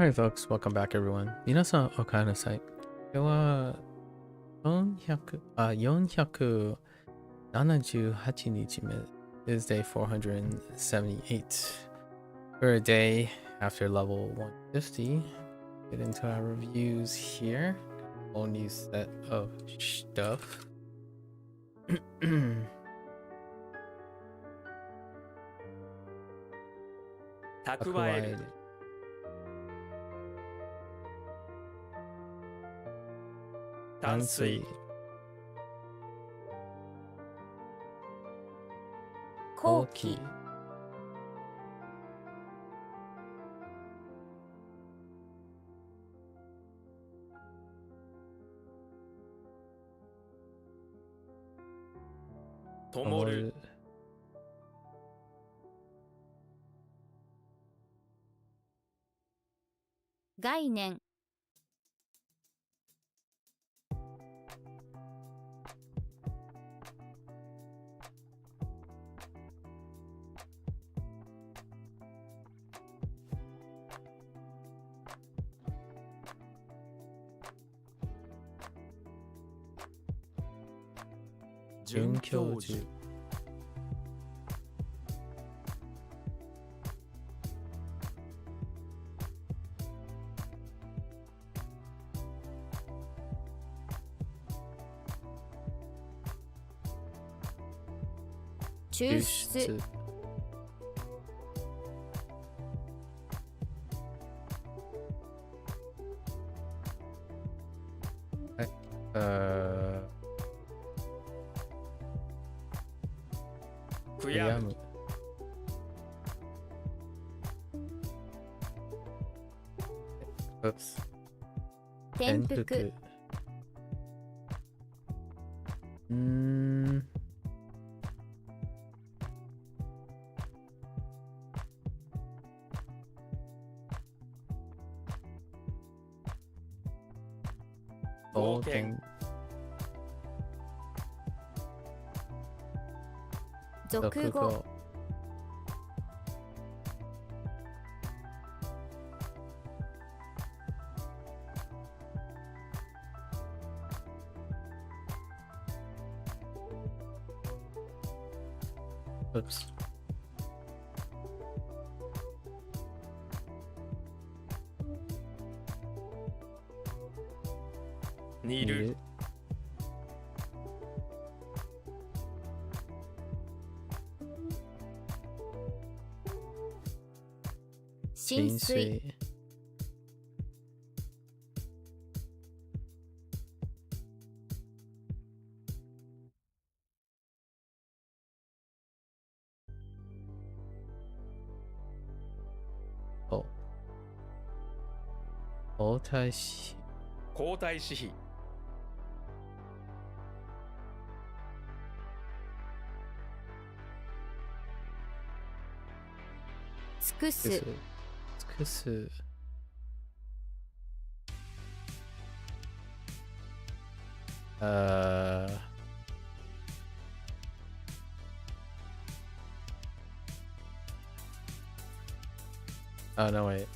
Alright folks, welcome back everyone. 皆さんお帰りなさい。今日は478日目 is day 478. For a day after level 150. Get into our reviews here. Whole new set of stuff. Acquired. Tansui. Koichi. Tomoru. Gainen. Junkyoju. Chushutsu. Kuyamu. Oops. Tenpuku. Hoang. Zokugo. Oops. Niru. Shinsui. Oh. 交代し交代私費尽くす。尽くす。Oh, no, wait.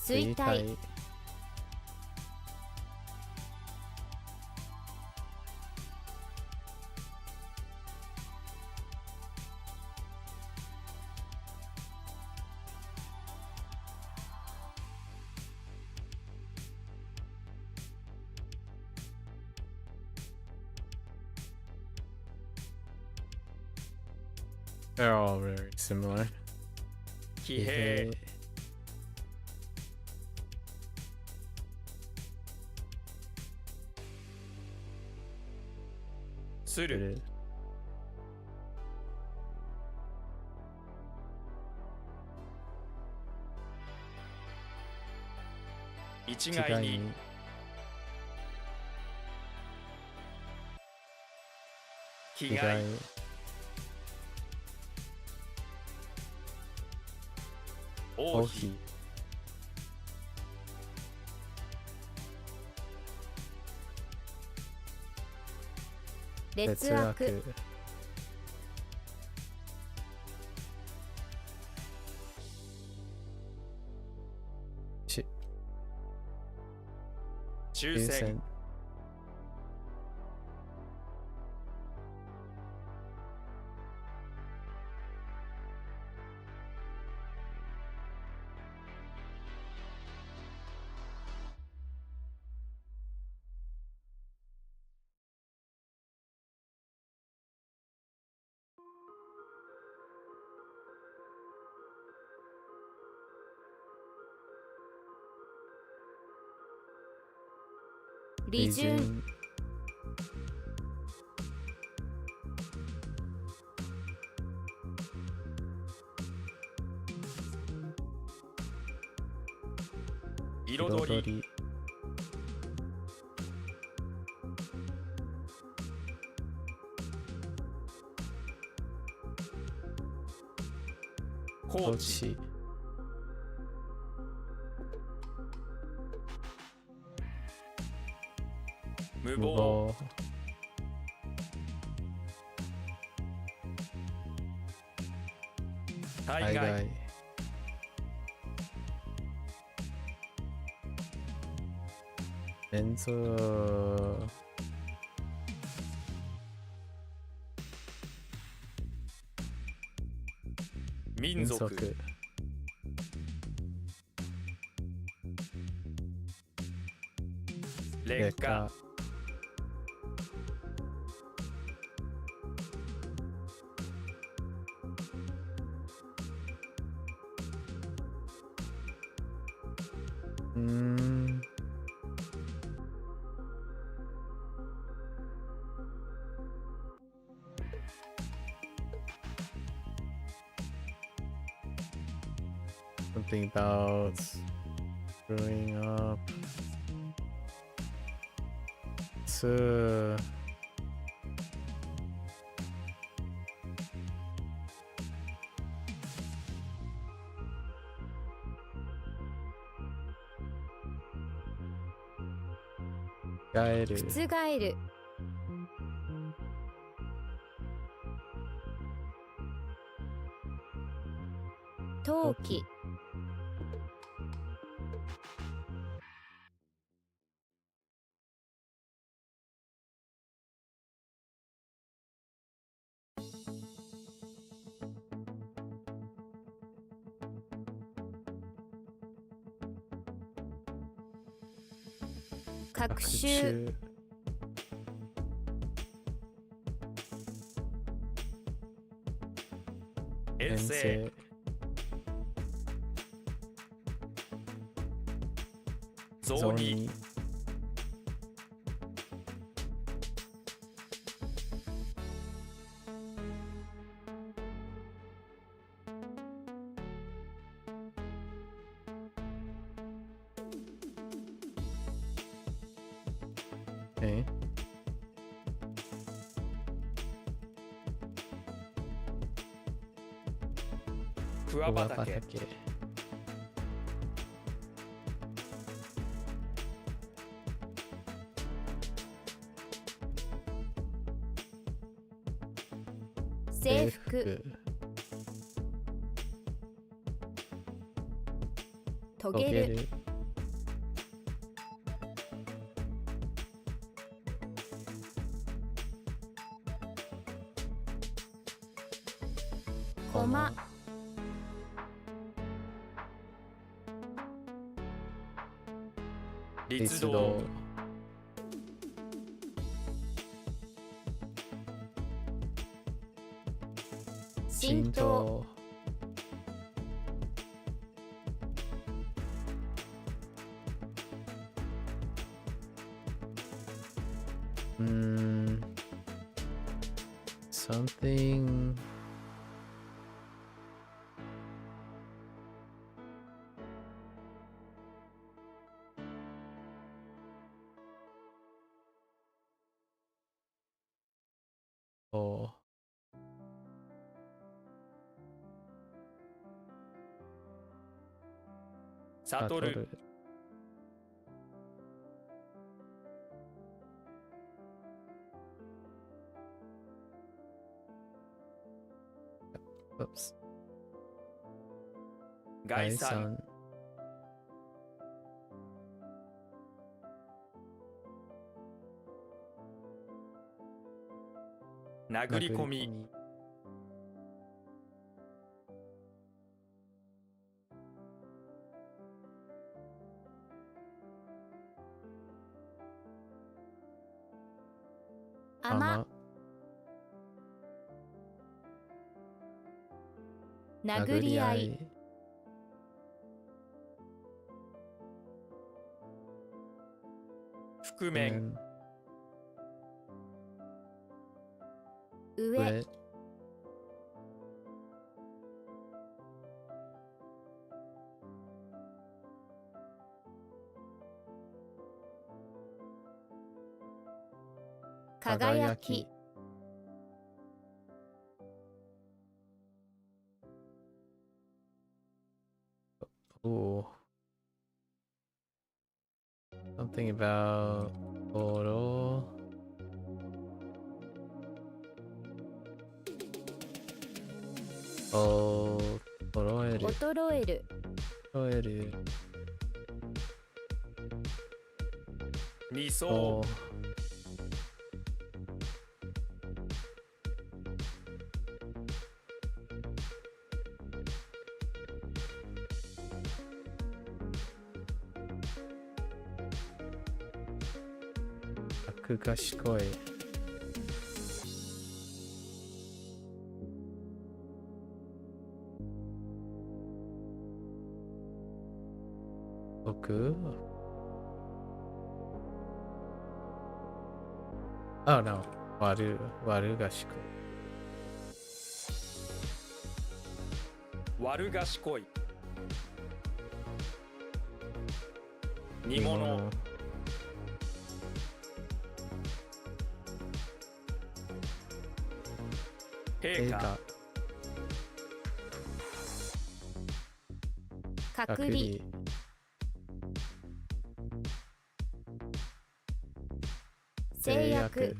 Suitai. They're all very similar. 騎兵する一概に被害王妃劣悪し抽選抽選利潤彩り高高知知無謀無謀海海外外連続民族劣劣化化うーん something about growing up to guide 覆る陶器学習遠征雑煮え桑桑畑畑制服遂げる遂げる駒立道立道浸透うーん something oh 悟る Oops. 概算、殴り込み、甘、殴り合い、覆面、上、輝き、Ooh. Something about Oro. Oh, Oroeru. 衰える、 Oroeru. 二層、 Oh. 賢い。僕 Oh no. 悪賢い。悪賢い、煮物、陛下、隔離、制約、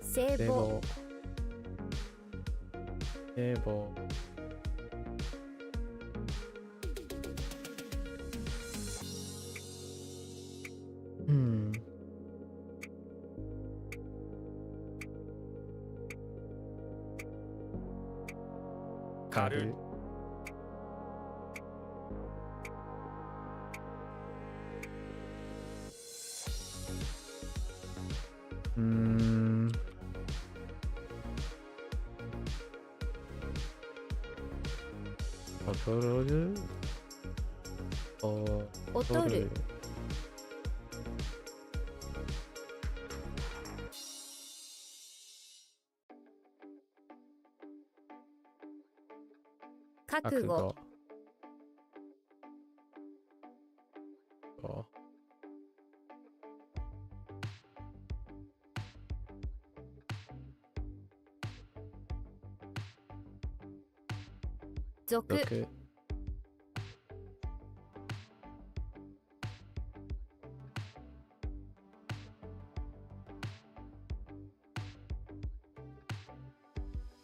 聖母、聖母。狩る、踊る劣る、覚悟、俗、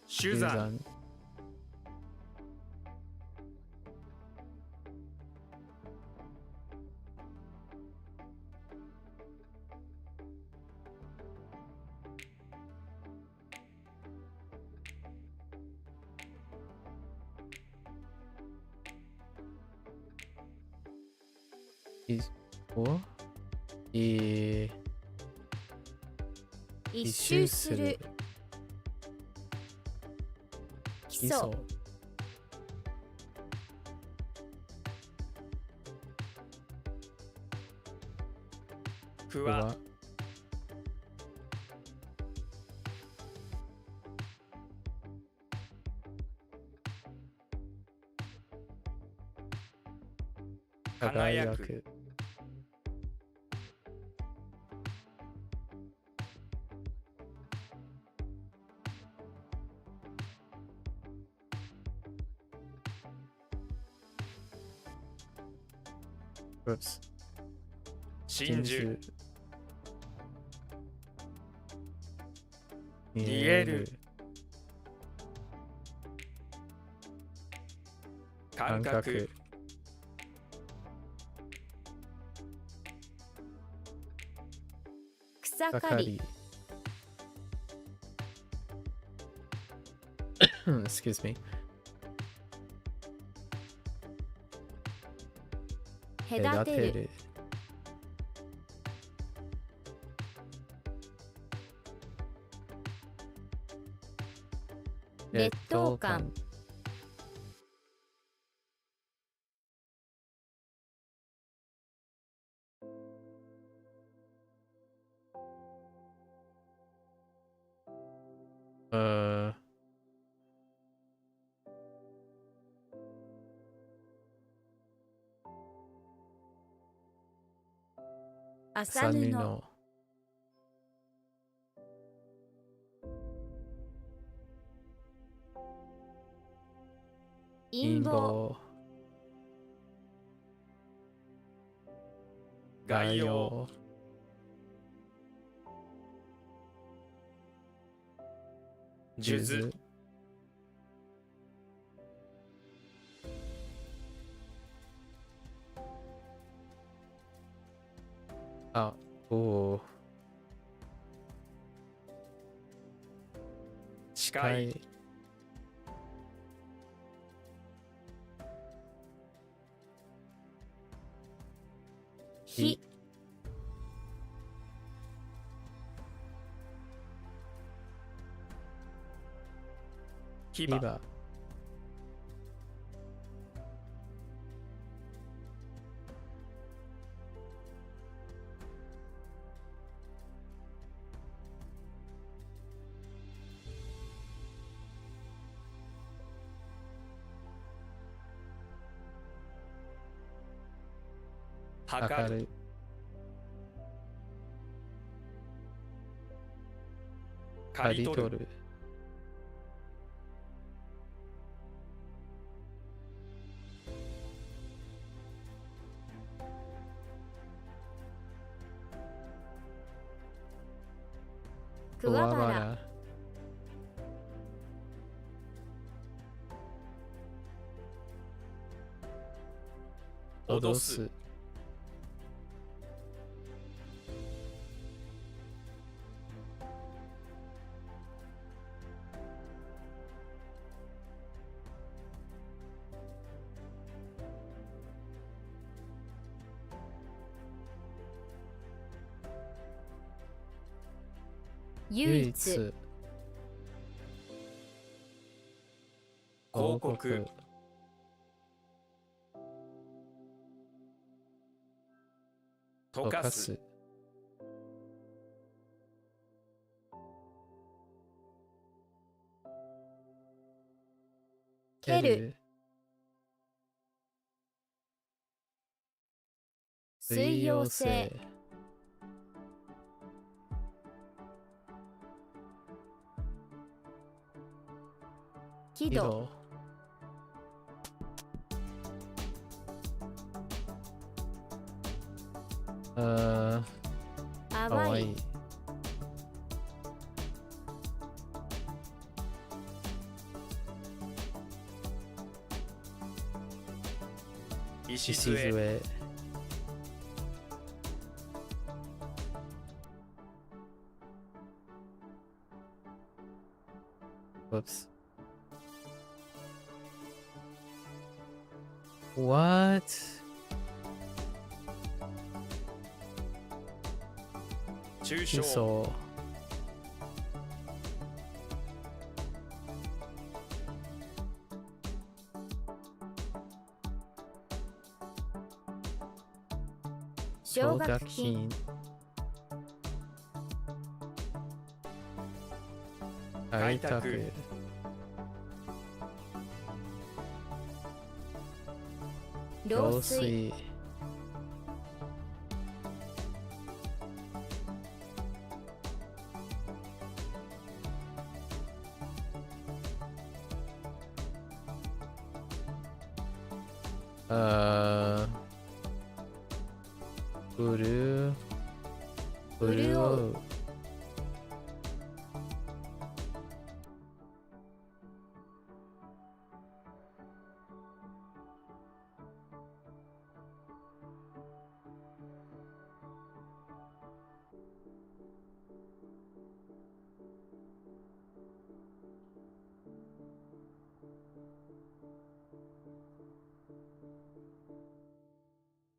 手段、一周する、基礎、ふわ、輝く、真珠見える感覚草刈りかかりexcuse me 隔てる劣等感麻布陰謀概要数珠あ、おお。近い火牙牙測る明るい刈り取る桑原脅す唯一広広告溶かす蹴る水溶性喜怒淡い礎Whoops. What? 抽象中層奨学金開拓漏水潤う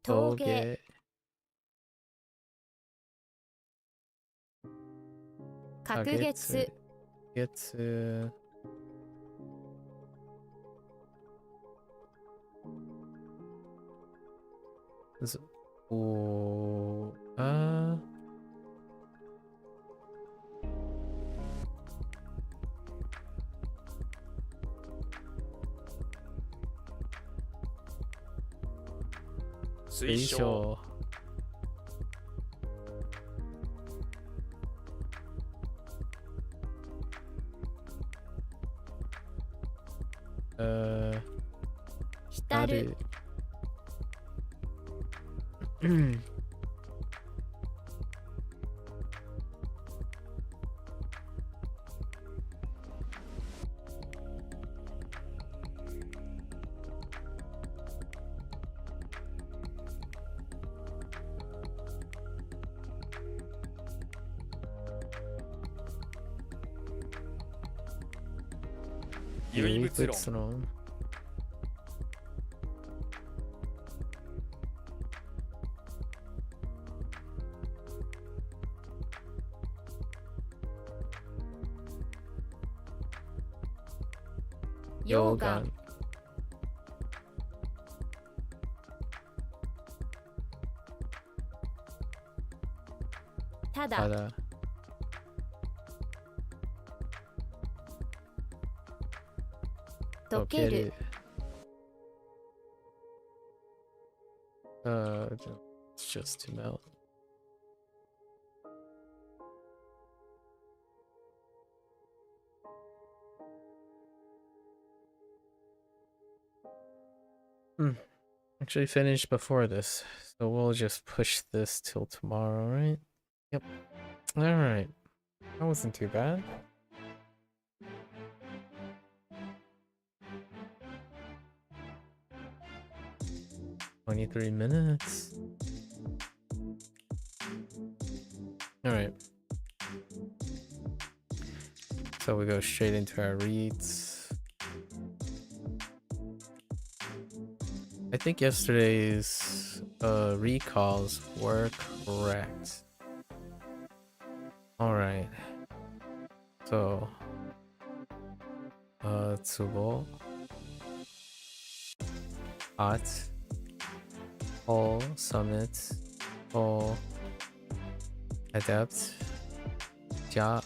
峠隔月月ずおあ推奨浸る唯物論物論溶岩ただただ溶ける It's just to melt. Actually finished before this, so we'll just push this till tomorrow, right? Yep. Alright. That wasn't too bad. "23 minutes. Alright. So we go straight into our reads. I think yesterday's recalls were correct. Alright. So Tsubo, Hot, Whole, Summit, Whole, Adept, Ja,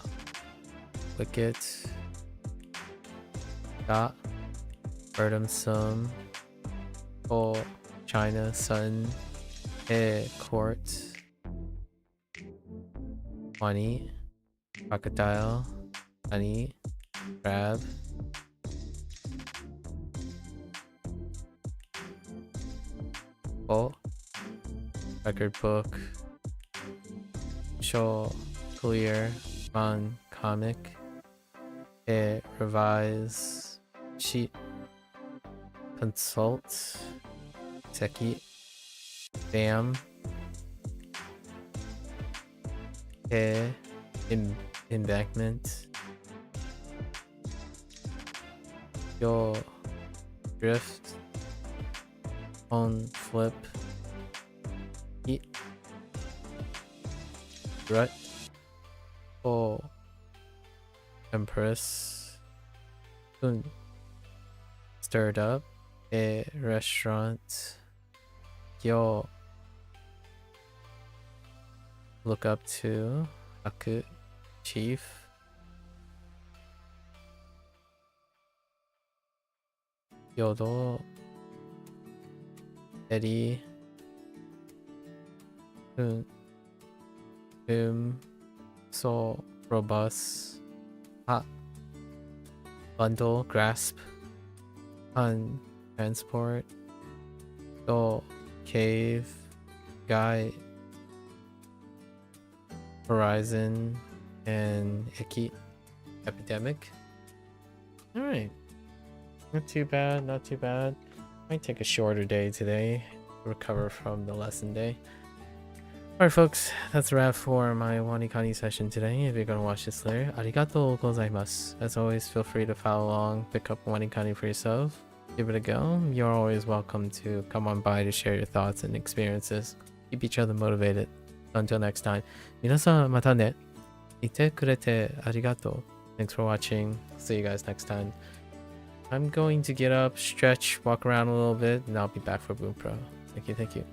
Wicket, Dot, Burdensome, Whole, China, Sun, Court, Wani, Crocodile, Honey, Crab, Bull, Record Book, Show, Clear, Run, Comic, Revise, Cheat, Consult, Techie, Bam, Embankment, Yo, Drift, On, Flip, Heat, Rut, Oh, Empress, Stirred Up, Restaurant, Yo, Look Up To, Aku, Chief, Yodo, Eddie, So, Robust, Hot, Bundle, Grasp, Transport, Go, Cave, Guy, Horizon and Icky epidemic. All right, not too bad, not too bad. Might take a shorter day today to recover from the lesson day. Alright folks, that's a wrap for my WaniKani session today. If you're going to watch this later, arigatou gozaimasu. As always, feel free to follow along, pick up WaniKani for yourself, give it a go. You're always welcome to come on by to share your thoughts and experiences. Keep each other motivated. Until next time, 皆さんまたね。いてくれてありがとう. Thanks for watching. See you guys next time. I'm going to get up, stretch, walk around a little bit, and I'll be back for Bunpro. Thank you, thank you.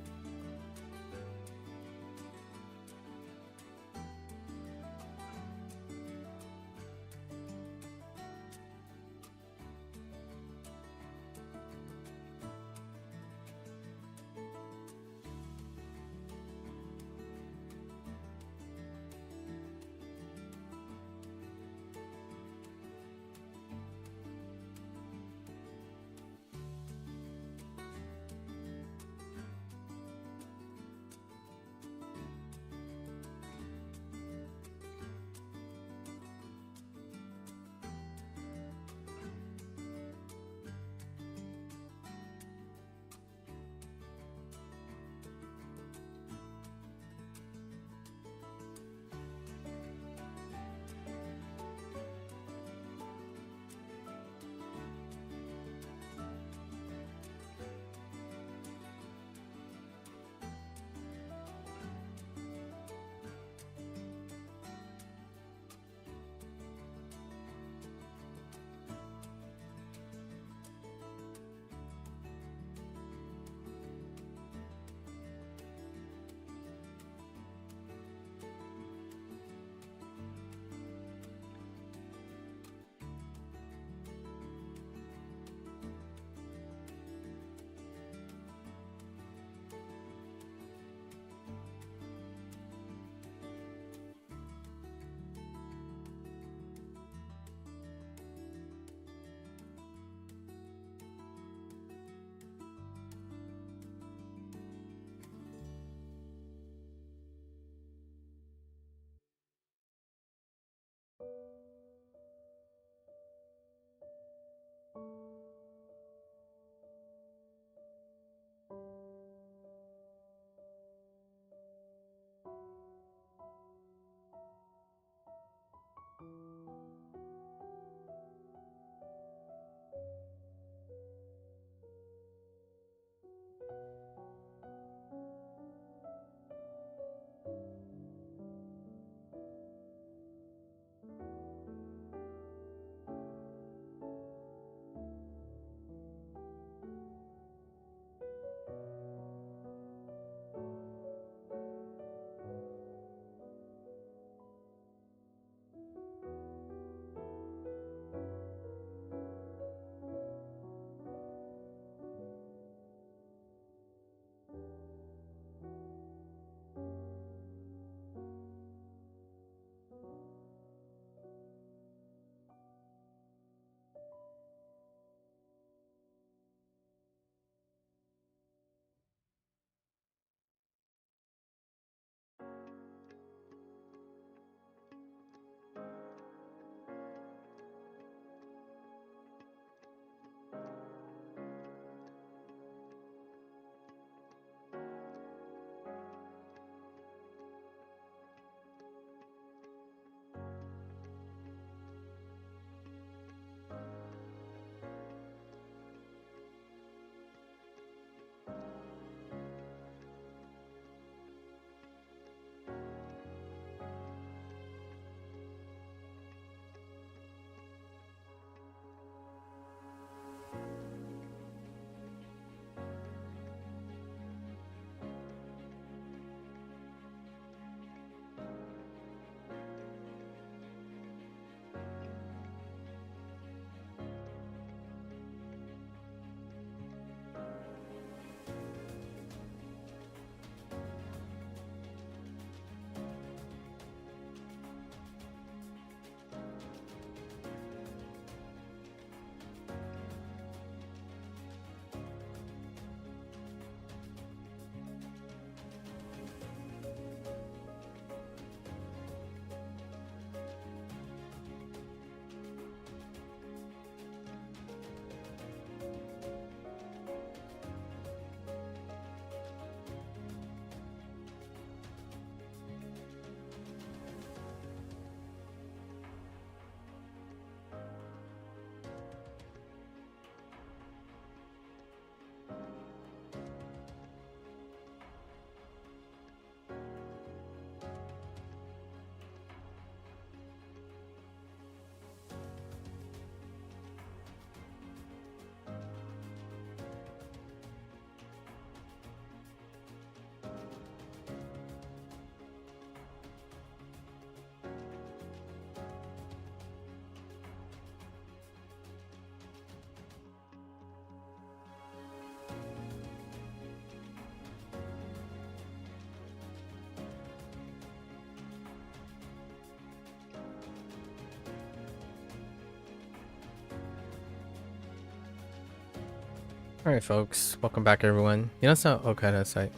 Alright folks, welcome back everyone. 皆さんお帰りなさい。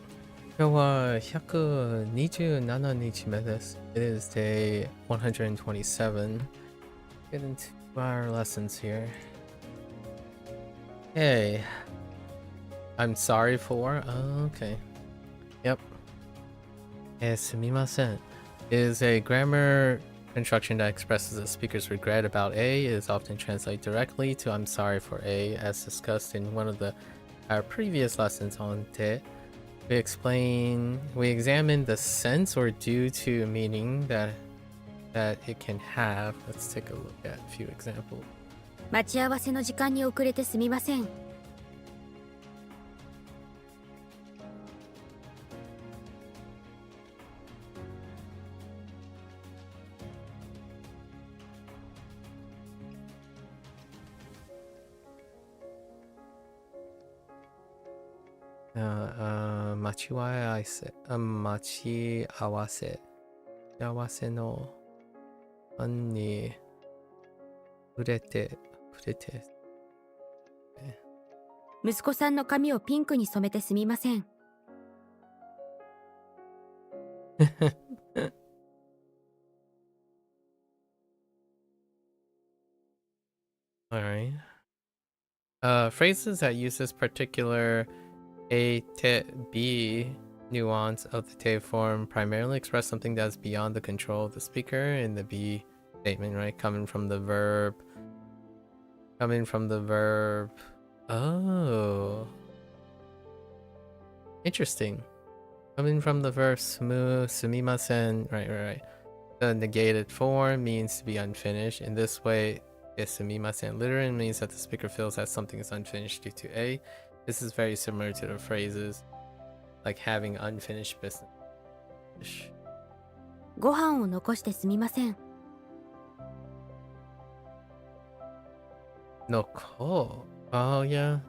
今日は127日目です。It is day 127. Get into our lessons here. Hey, I'm sorry for. Okay. Yep. すみません is a grammar construction that expresses a speaker's regret about A. It is often translated directly to I'm sorry for A, as discussed in one of our previous lessons on te. We examine the sense or due to meaning that it can have. Let's take a look at a few examples. 待ち合わせの時間に遅れてすみません。待ち合わせの案に触れて息子さんの髪をピンクに染めてすみません。Alright. Phrases that use this particular A, te, B nuance of the te form primarily express something that's beyond the control of the speaker in the B statement, right? Coming from the verb. Oh. Interesting. Coming from the verb sumimasen. Right. The negated form means to be unfinished. In this way, sumimasen literally means that the speaker feels that something is unfinished due to A. This is very similar to the phrases like having unfinished business. ご飯を残してすみません。Noko. Oh yeah.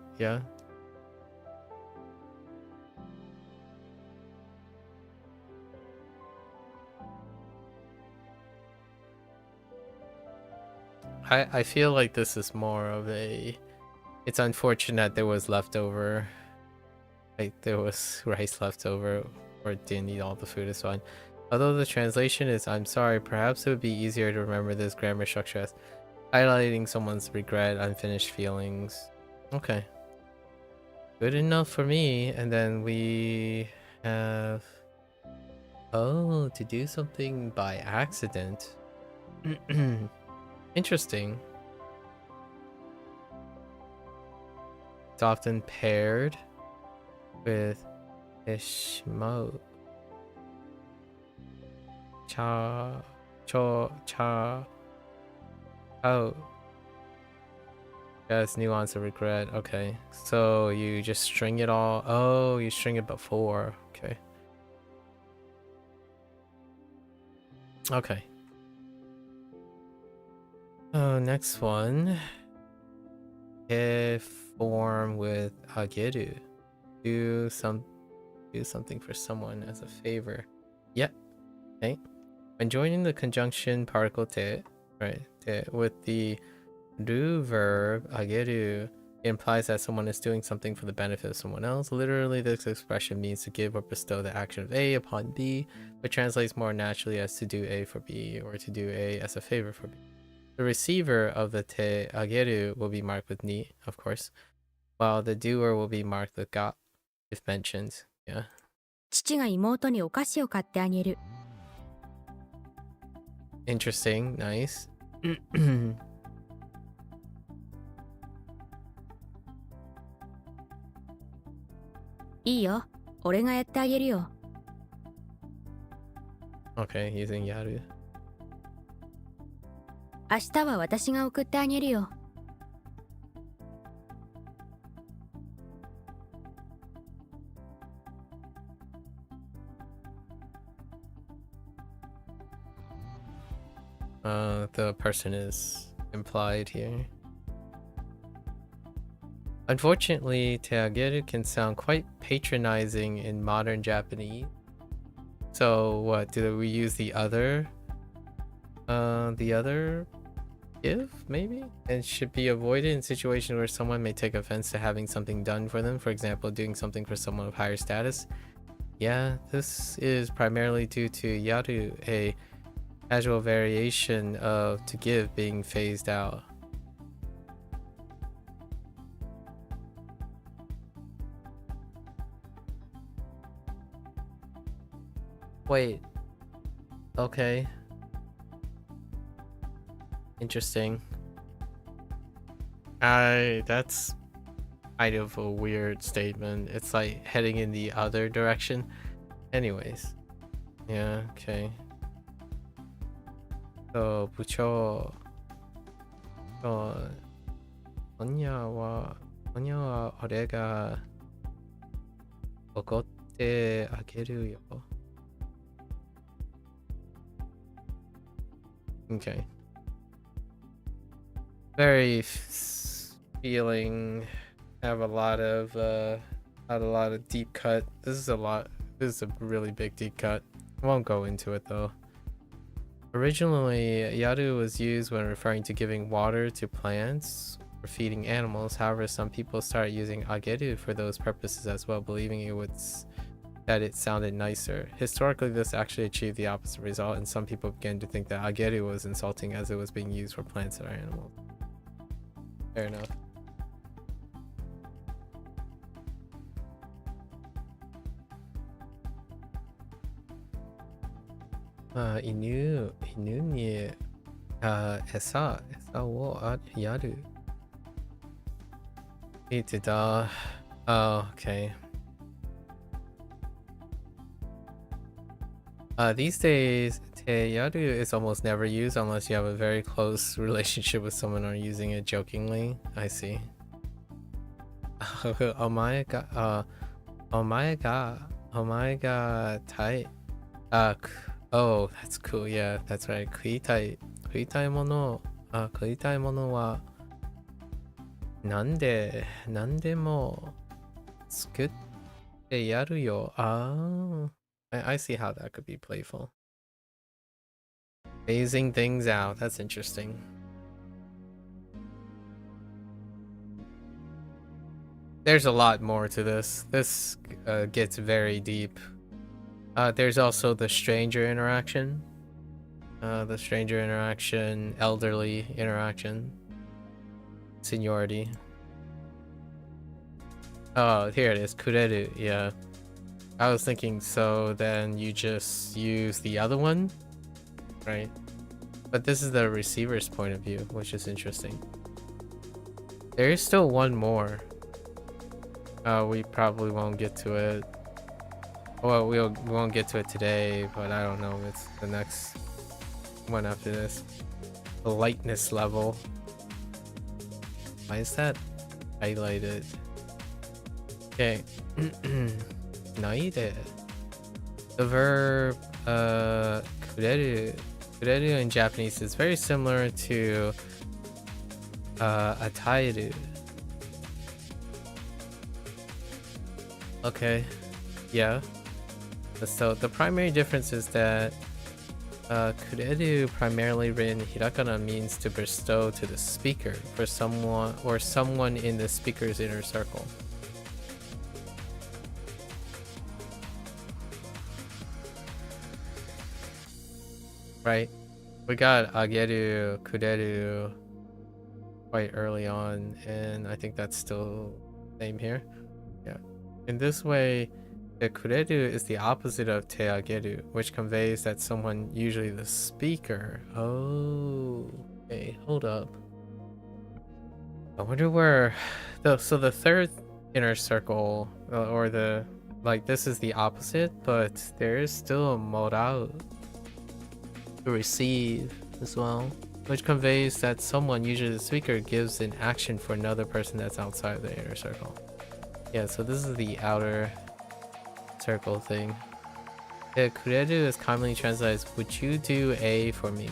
I feel like this is more of a. It's unfortunate there was leftover. Like there was rice left over, or didn't eat all the food is fine. Although the translation is I'm sorry, perhaps it would be easier to remember this grammar structure as highlighting someone's regret, unfinished feelings. Okay. Good enough for me. And then we have to do something by accident. Interesting. It's often paired with ishmo. Cha. Oh. Yes, nuance of regret. Okay. So you just string it all. Oh, you string it before. Okay. Oh, next one. If form with ageru. Do something for someone as a favor. Yep. Okay. When joining the conjunction particle te, right, te, with the do verb ageru, it implies that someone is doing something for the benefit of someone else. Literally, this expression means to give or bestow the action of A upon B, but translates more naturally as to do A for B or to do A as a favor for B. The receiver of the te ageru will be marked with ni, of course, while the doer will be marked with ga, if mentioned. Yeah. 父が妹にお菓子を買ってあげる。Interesting. Nice. いいよ、俺がやってあげるよ。Okay, using yaru. 明日は私が送ってあげるよ。The person is implied here. Unfortunately, teageru can sound quite patronizing in modern Japanese. So what, do we use the other give, maybe? And should be avoided in situations where someone may take offense to having something done for them. For example, doing something for someone of higher status. Yeah, this is primarily due to yaru, a casual variation of to give being phased out. Wait. Okay. Interesting. That's kind of a weird statement. It's like heading in the other direction. Anyways. Yeah, okay. So, 부처. 언니와 어레가 어것때 아게르요. Okay. Very feeling. Have a lot of deep cut. This is a really big deep cut. I won't go into it though. Originally, yaru was used when referring to giving water to plants or feeding animals. However, some people started using ageru for those purposes as well, believing that it sounded nicer. Historically, this actually achieved the opposite result, and some people began to think that ageru was insulting as it was being used for plants or animals. Fair enough. 이누니 에사오 야루. 이트다. Oh, okay. These days, yaru is almost never used unless you have a very close relationship with someone or using it jokingly. I see. Oh my god, tight. Oh, that's cool. Yeah, that's right. 食いたいものはなんでも作ってやるよ. I see how that could be playful. Phasing things out. That's interesting. There's a lot more to this. This gets very deep. There's also the stranger interaction. Elderly interaction. Seniority. Oh, here it is. Kureru. Yeah. I was thinking, so then you just use the other one? Right. But this is the receiver's point of view, which is interesting. There is still one more. We probably won't get to it. Well, we won't get to it today, but I don't know. It's the next one after this. The lightness level. Why is that highlighted? Okay. Naide. The verb kureru in Japanese is very similar to ataeru. Okay. Yeah. So the primary difference is that kureru, primarily written hirakana, means to bestow to the speaker for someone in the speaker's inner circle. Right? We got ageru, kureru quite early on, and I think that's still the same here. Yeah. In this way, the kureru is the opposite of te ageru, which conveys that someone, usually the speaker. Oh, okay, hold up. I wonder where. So the third inner circle, or the this is the opposite, but there is still a morau to receive as well, which conveys that someone, usually the speaker, gives an action for another person that's outside the inner circle. Yeah, so this is the outer circle thing. Yeah, kureru is commonly translated as, would you do A for me?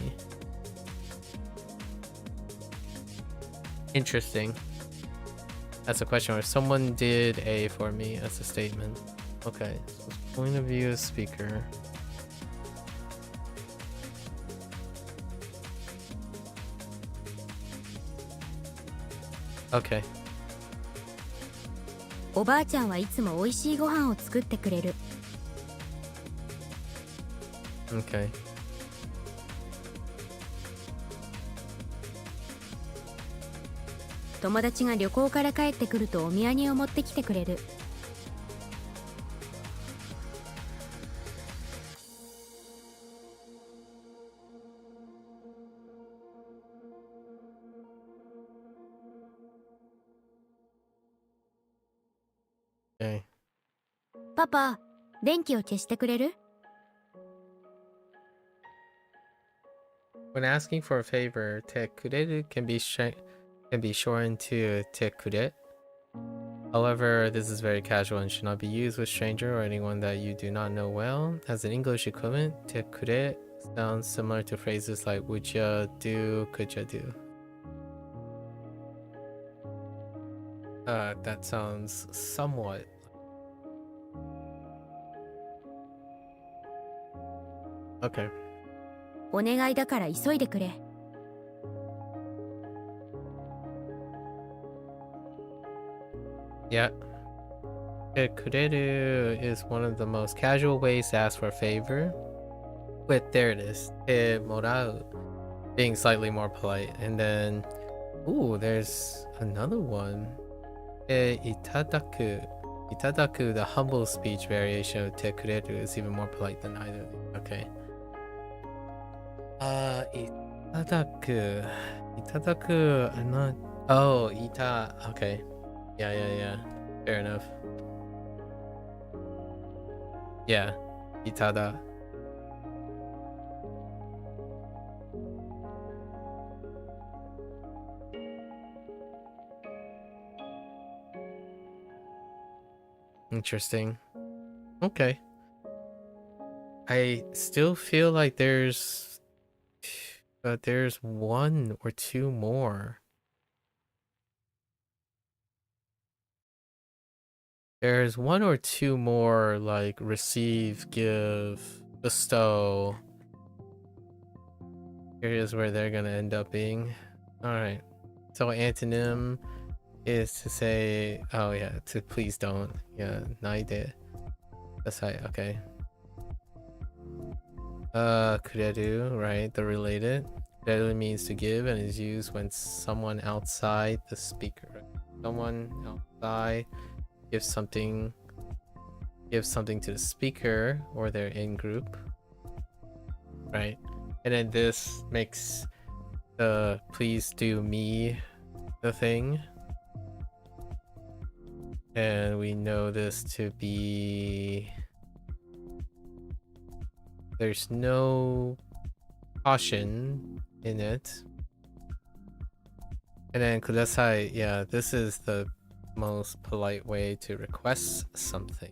Interesting. That's a question where someone did A for me. That's a statement. Okay, so point of view of speaker. Okay. おばあちゃんはいつも美味しいご飯を作ってくれる。 Okay. 友達が旅行から帰ってくるとお土産を持ってきてくれる。 Okay. パパ、電気を消してくれる？ When asking for a favor, te kureru can be shortened to te kure. However, this is very casual and should not be used with stranger or anyone that you do not know well. As an English equivalent, te kure sounds similar to phrases like would ya do, could ya do. That sounds somewhat. Okay. お願いだから急いでくれ。 Yeah. Kureru is one of the most casual ways to ask for a favor. Wait, there it is. Morau, being slightly more polite. And then, ooh, there's another one. Itadaku. Itadaku, the humble speech variation of te kureru, is even more polite than either. Okay. Itadaku. Itadaku, I'm not. Oh, okay. Yeah. Fair enough. Yeah. Itada. Interesting. Okay. I still feel like there's one or two more. There's one or two more, like receive, give, bestow. Here's where they're gonna end up being. Alright. So antonym is to say, oh yeah, to please don't. Yeah, naide. That's right, okay. Kureru, right, the related. Kureru means to give and is used when someone outside the speaker. Right? Someone outside gives something to the speaker or their in-group. Right? And then this makes the please do me the thing. And we know this to be... There's no caution in it. And then kudasai, yeah, this is the most polite way to request something.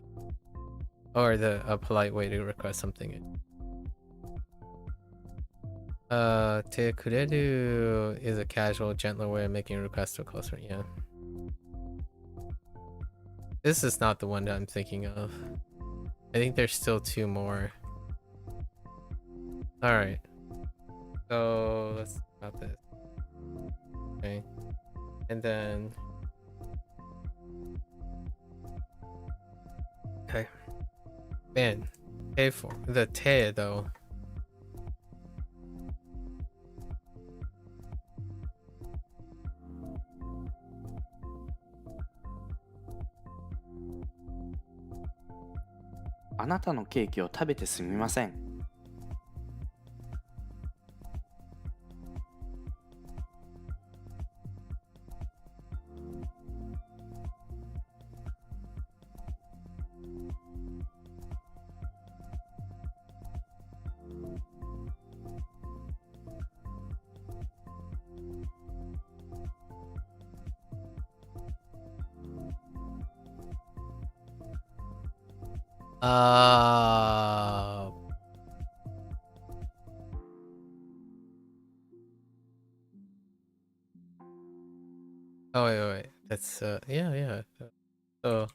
Or a polite way to request something. Te kureru is a casual, gentler way of making a request to a close friend, yeah. This is not the one that I'm thinking of. I think there's still two more. Alright. So let's think about this. Okay. And then... Okay. Man. Te for the te though. "あなたのケーキを食べてすみません." Oh wait. That's yeah. So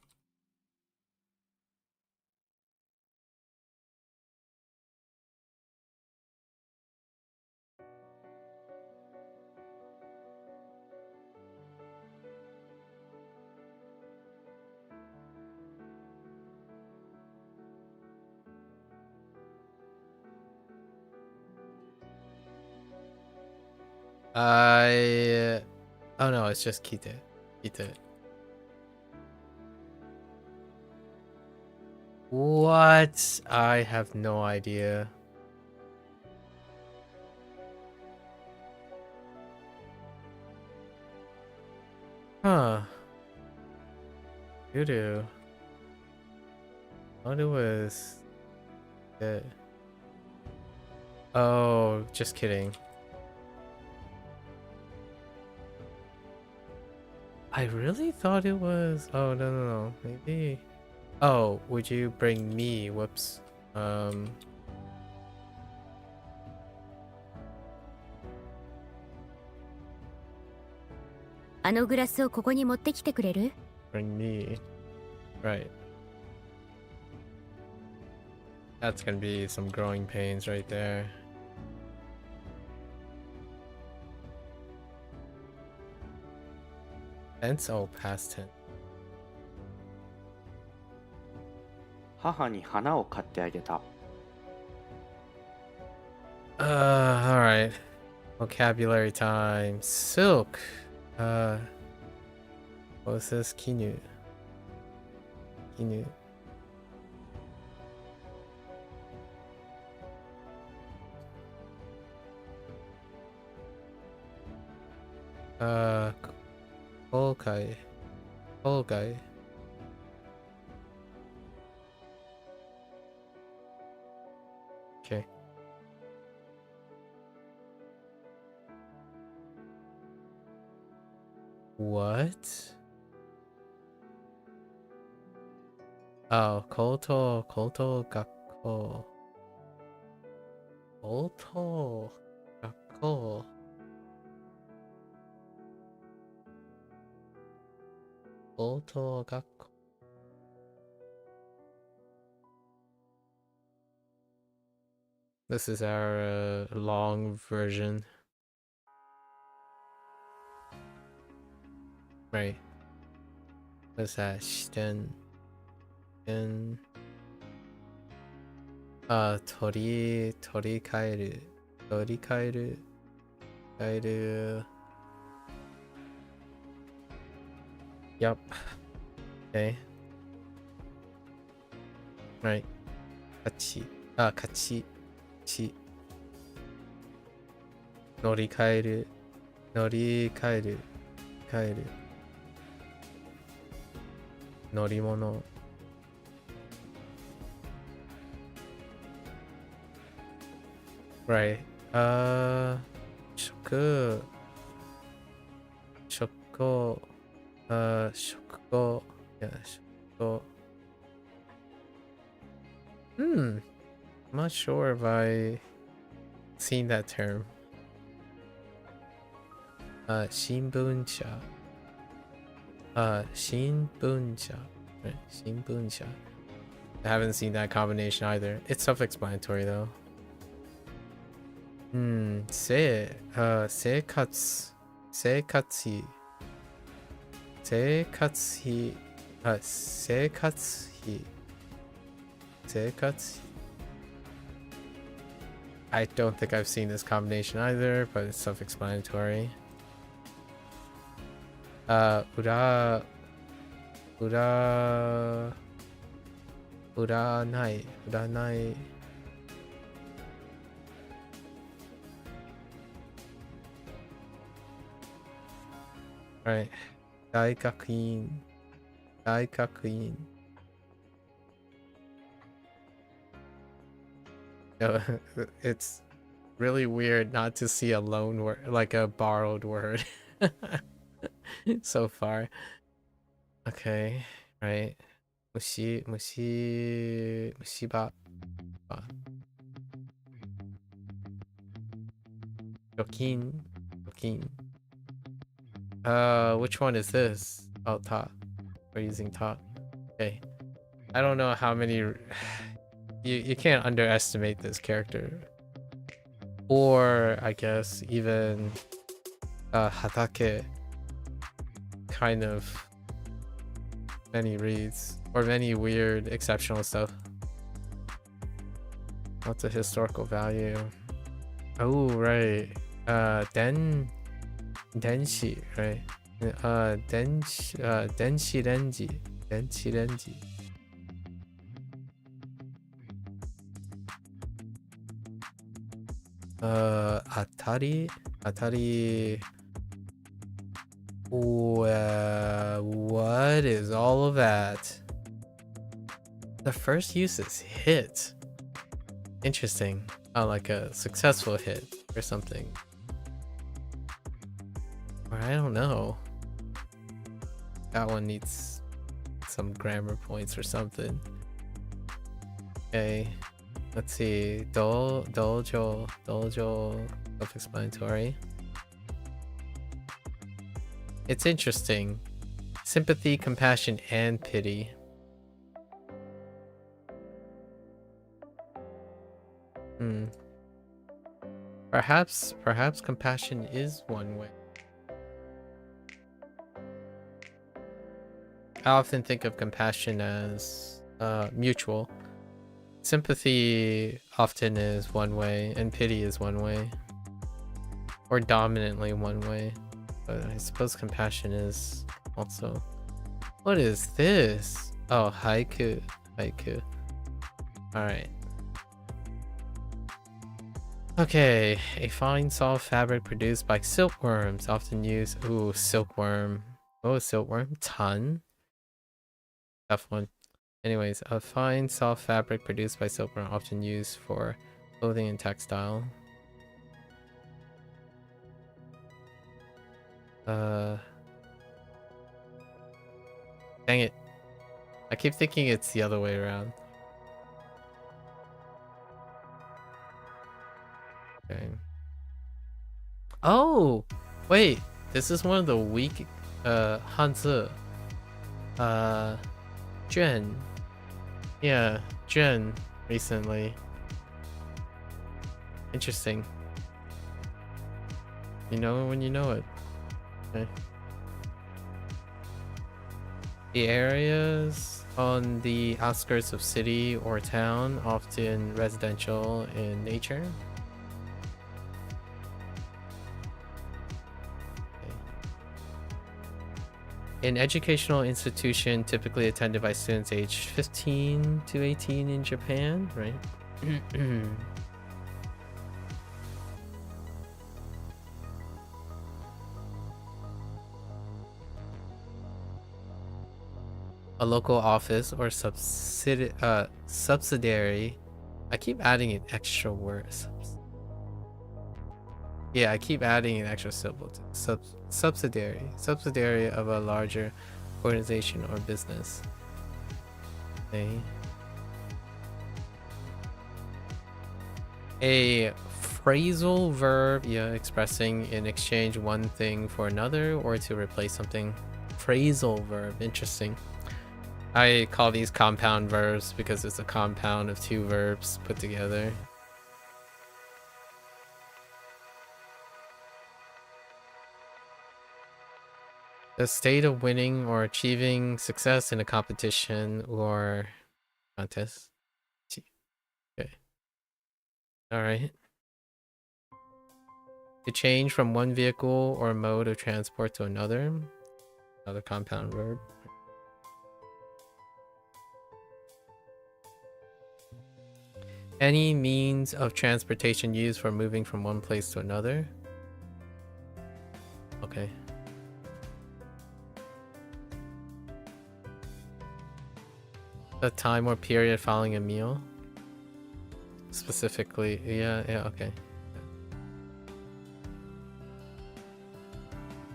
Oh no, it's just Kite. Kite. What? I have no idea. Huh. Doo-doo. What it was it? Oh, just kidding. I really thought it was. Oh, no. Maybe. Oh, would you bring me? Whoops. あのグラスをここに持ってきてくれる？ Bring me. Right. That's gonna be some growing pains right there. Tense? Oh, past tense. 母に花を買ってあげた。Alright. Vocabulary time. Silk. What was this? Kinu. Kinu. Kolkai. Kolkai. Okay. What? Oh, Koto Gakko. Koto Gakko. Koto Gakko. This is our long version. Right. What's that? Shiten. Tori kaeru. Tori kaeru. Kaeru. Yup. Okay. Right. Kachi. Kachi. Chi. Nori kaeru. Nori kaeru. Kaeru. Norimono. Right. Shoku. Shoko. Shoko. Yeah, shoko. I'm not sure if I seen that term. Shinbunsha. Shinbunsha. Right, Shinbunsha. I haven't seen that combination either. It's self-explanatory though. Seikatsu. Seikatsu. Seikatsu. Seikatsu. Seikatsu. I don't think I've seen this combination either, but it's self-explanatory. Uranai. Uranai. Right. Daikakuin. Daikakuin. No, it's really weird not to see a loan word, like a borrowed word. So far. Okay, right. Mushiba. Yokin. Which one is this? Oh, top. We're using top. Okay. I don't know how many. You can't underestimate this character. Or I guess even Hatake. Kind of many reads or many weird exceptional stuff. What's a historical value? Oh right. denshi, right? Denshi renji. Denshi renji. Atari? Atari... what is all of that? The first use is hit. Interesting. Oh, like a successful hit or something. Or I don't know. That one needs some grammar points or something. Okay. Let's see. Dojo. Self-explanatory. It's interesting. Sympathy, compassion, and pity. Perhaps compassion is one way. I often think of compassion as mutual. Sympathy often is one way, and pity is one way. Or dominantly one way. But I suppose compassion is also... What is this? Oh, haiku. Haiku. Alright. Okay, a fine soft fabric produced by silkworms, often used... Ooh, silkworm. Oh, silkworm. Ton. Tough one. Anyways, a fine soft fabric produced by silkworm, often used for clothing and textile. Dang it. I keep thinking it's the other way around. Okay. Oh! Wait! This is one of the weak Hanzi. Jen. Yeah, Jen recently. Interesting. You know when you know it. Okay. The areas on the outskirts of city or town, often residential in nature. An educational institution typically attended by students aged 15 to 18 in Japan, right? A local office or subsidiary. I keep adding an extra word. Yeah, I keep adding an extra syllable to subsidiary of a larger organization or business. Okay. A phrasal verb, yeah, expressing in exchange one thing for another or to replace something. Phrasal verb, interesting. I call these compound verbs because it's a compound of two verbs put together. The state of winning or achieving success in a competition or contest. Okay. Alright. To change from one vehicle or mode of transport to another. Another compound verb. Any means of transportation used for moving from one place to another. Okay. The time or period following a meal. Specifically, yeah, okay.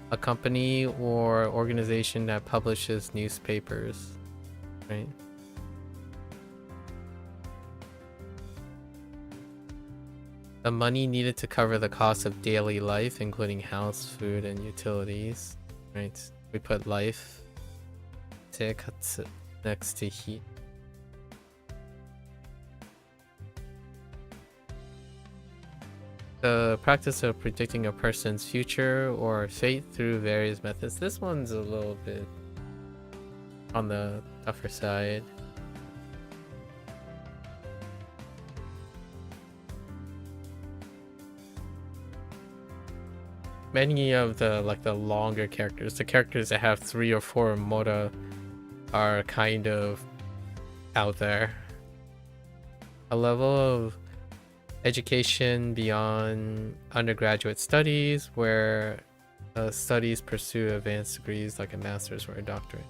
A company or organization that publishes newspapers, right? The money needed to cover the cost of daily life, including house, food, and utilities, right? We put life next to heat. The practice of predicting a person's future or fate through various methods. This one's a little bit on the tougher side. many of the longer characters, the characters that have 3 or 4 mota, are kind of out there. A level of education beyond undergraduate studies, where studies pursue advanced degrees like a master's or a doctorate.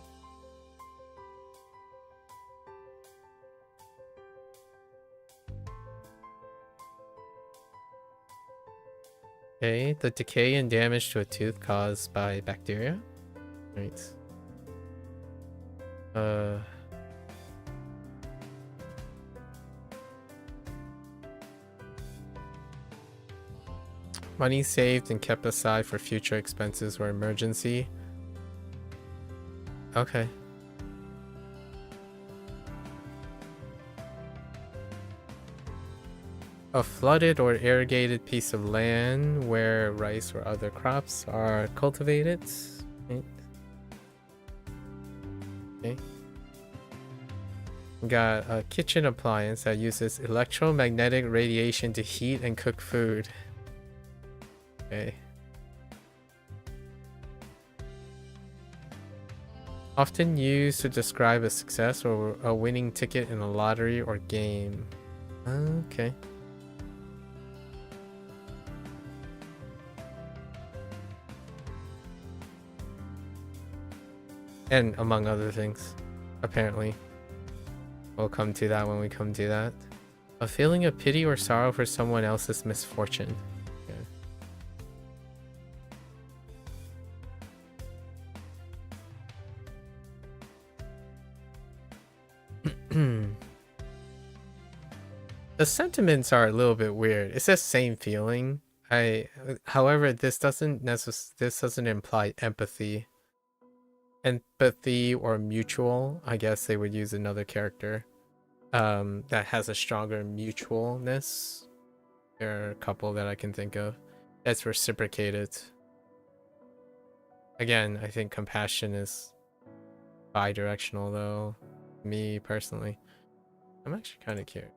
Okay, the decay and damage to a tooth caused by bacteria. Right. Money saved and kept aside for future expenses or emergency. Okay. A flooded or irrigated piece of land where rice or other crops are cultivated. Right. Okay. We got a kitchen appliance that uses electromagnetic radiation to heat and cook food. Okay. Often used to describe a success or a winning ticket in a lottery or game. Okay. And among other things, apparently. We'll come to that when we come to that. A feeling of pity or sorrow for someone else's misfortune. The sentiments are a little bit weird. It says same feeling. However, this doesn't imply empathy. Empathy or mutual. I guess they would use another character that has a stronger mutualness. There are a couple that I can think of. That's reciprocated. Again, I think compassion is bi-directional though. Me personally, I'm actually kind of curious.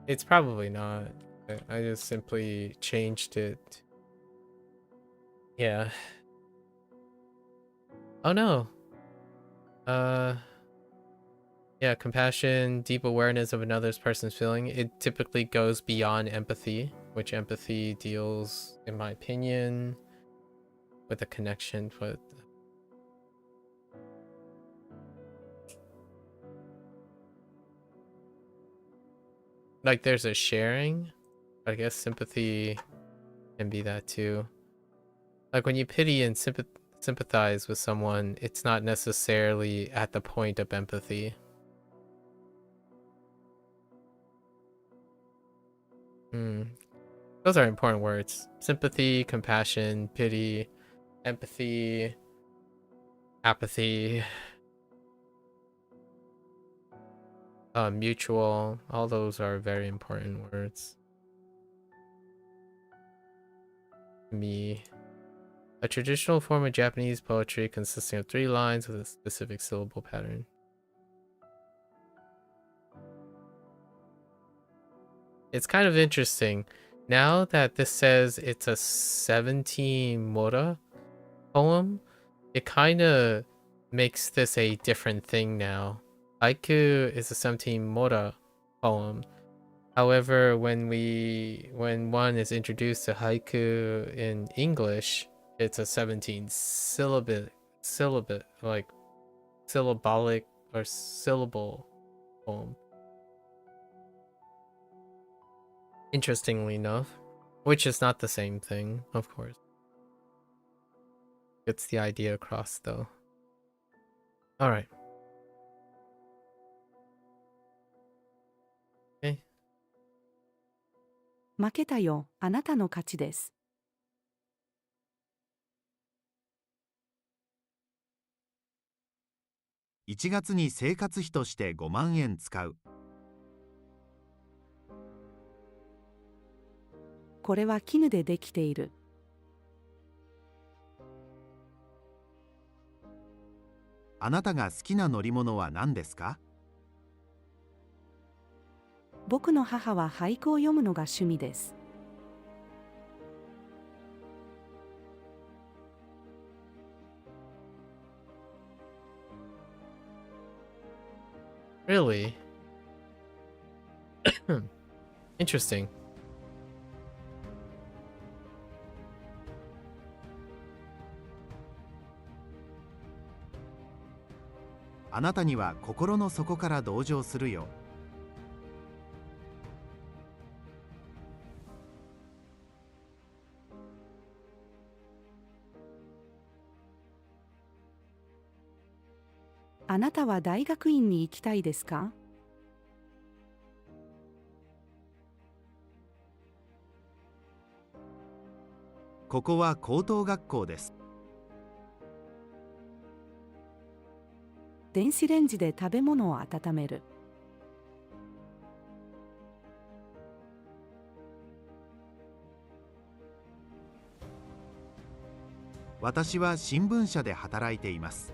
It's probably not. I just simply changed it. Yeah. Oh no. Yeah, compassion, deep awareness of another person's feeling. It typically goes beyond empathy, which empathy deals, in my opinion, with a connection with. Like there's a sharing. I guess sympathy can be that too. Like when you pity and sympathize with someone, it's not necessarily at the point of empathy. Those are important words. Sympathy, compassion, pity, empathy, apathy, mutual. All those are very important words. Me. A traditional form of Japanese poetry consisting of 3 lines with a specific syllable pattern. It's kind of interesting. Now that this says it's a 17 mota poem, it kind of makes this a different thing now. Haiku is a 17 mota poem. However, when one is introduced to haiku in English, it's a 17 syllabolic or syllable poem. Interestingly enough, which is not the same thing, of course. It's the idea across though. All right. Okay. 負けたよ、あなたの勝ちです。1月に生活費として5万円使う。これは絹でできている。あなたが好きな乗り物は何ですか？僕の母は俳句を読むのが趣味です。Really? Interesting. あなたには心の底から同情するよ。あなたは大学院に行きたいですか？ここは高等学校です。電子レンジで食べ物を温める。私は新聞社で働いています。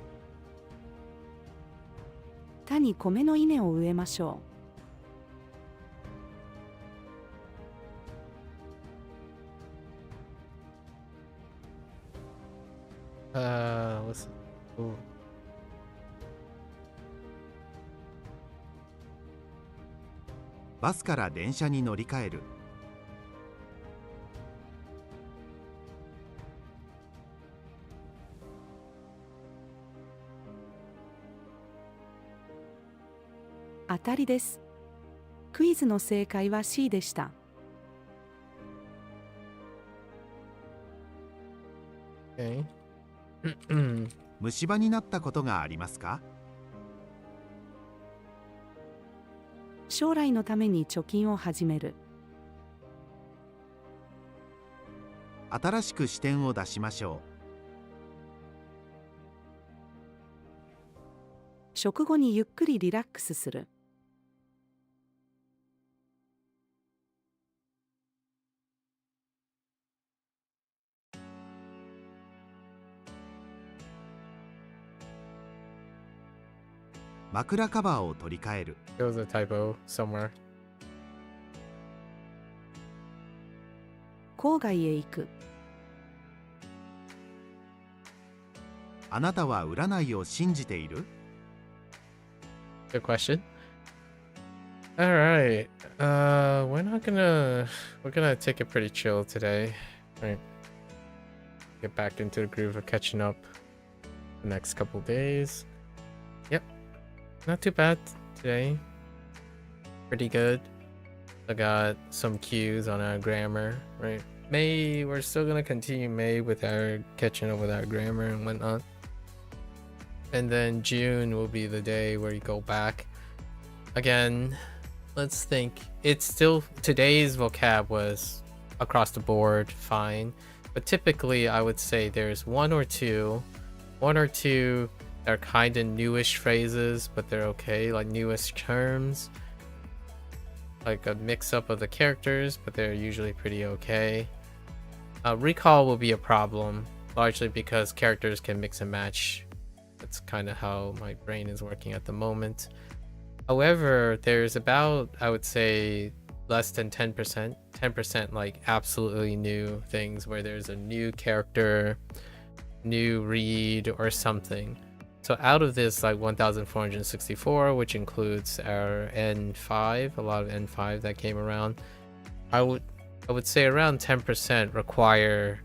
田に米の稲を植えましょWhat's ooh. バスから電車に乗り換える。う。当たりです。クイズの正解は C でした。Okay. 虫歯になったことがありますか？将来のために貯金を始める。新しく視点を出しましょう。食後にゆっくりリラックスする。枕カバーを取り替える。There was a typo somewhere. 郊外へ行く。あなたは占いを信じている？ Good question. All right. We're gonna take it pretty chill today. Right. Get back into the groove of catching up the next couple days. Yep. Not too bad today. Pretty good. I got some cues on our grammar, right? May, we're still gonna continue May with our catching up with our grammar and whatnot. And then June will be the day where you go back. Again, let's think. It's still, today's vocab was across the board fine. But typically I would say there's one or two that are kind of newish phrases, but they're okay, like newish terms. Like a mix-up of the characters, but they're usually pretty okay. Recall will be a problem, largely because characters can mix and match. That's kind of how my brain is working at the moment. However, there's about, I would say, less than 10% like absolutely new things where there's a new character, new read, or something. So out of this like 1464, which includes our N5, a lot of N5 that came around, I would say around 10% require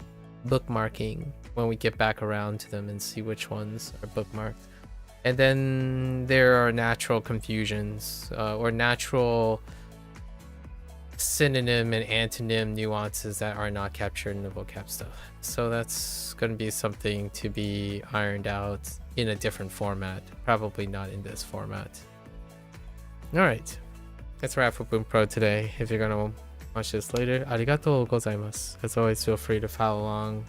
bookmarking when we get back around to them and see which ones are bookmarked. And then there are natural confusions or natural synonym and antonym nuances that are not captured in the vocab stuff. So that's going to be something to be ironed out in a different format, probably not in this format. All right, that's a wrap for Bunpro today. If you're going to watch this later, arigatou gozaimasu. As always, feel free to follow along,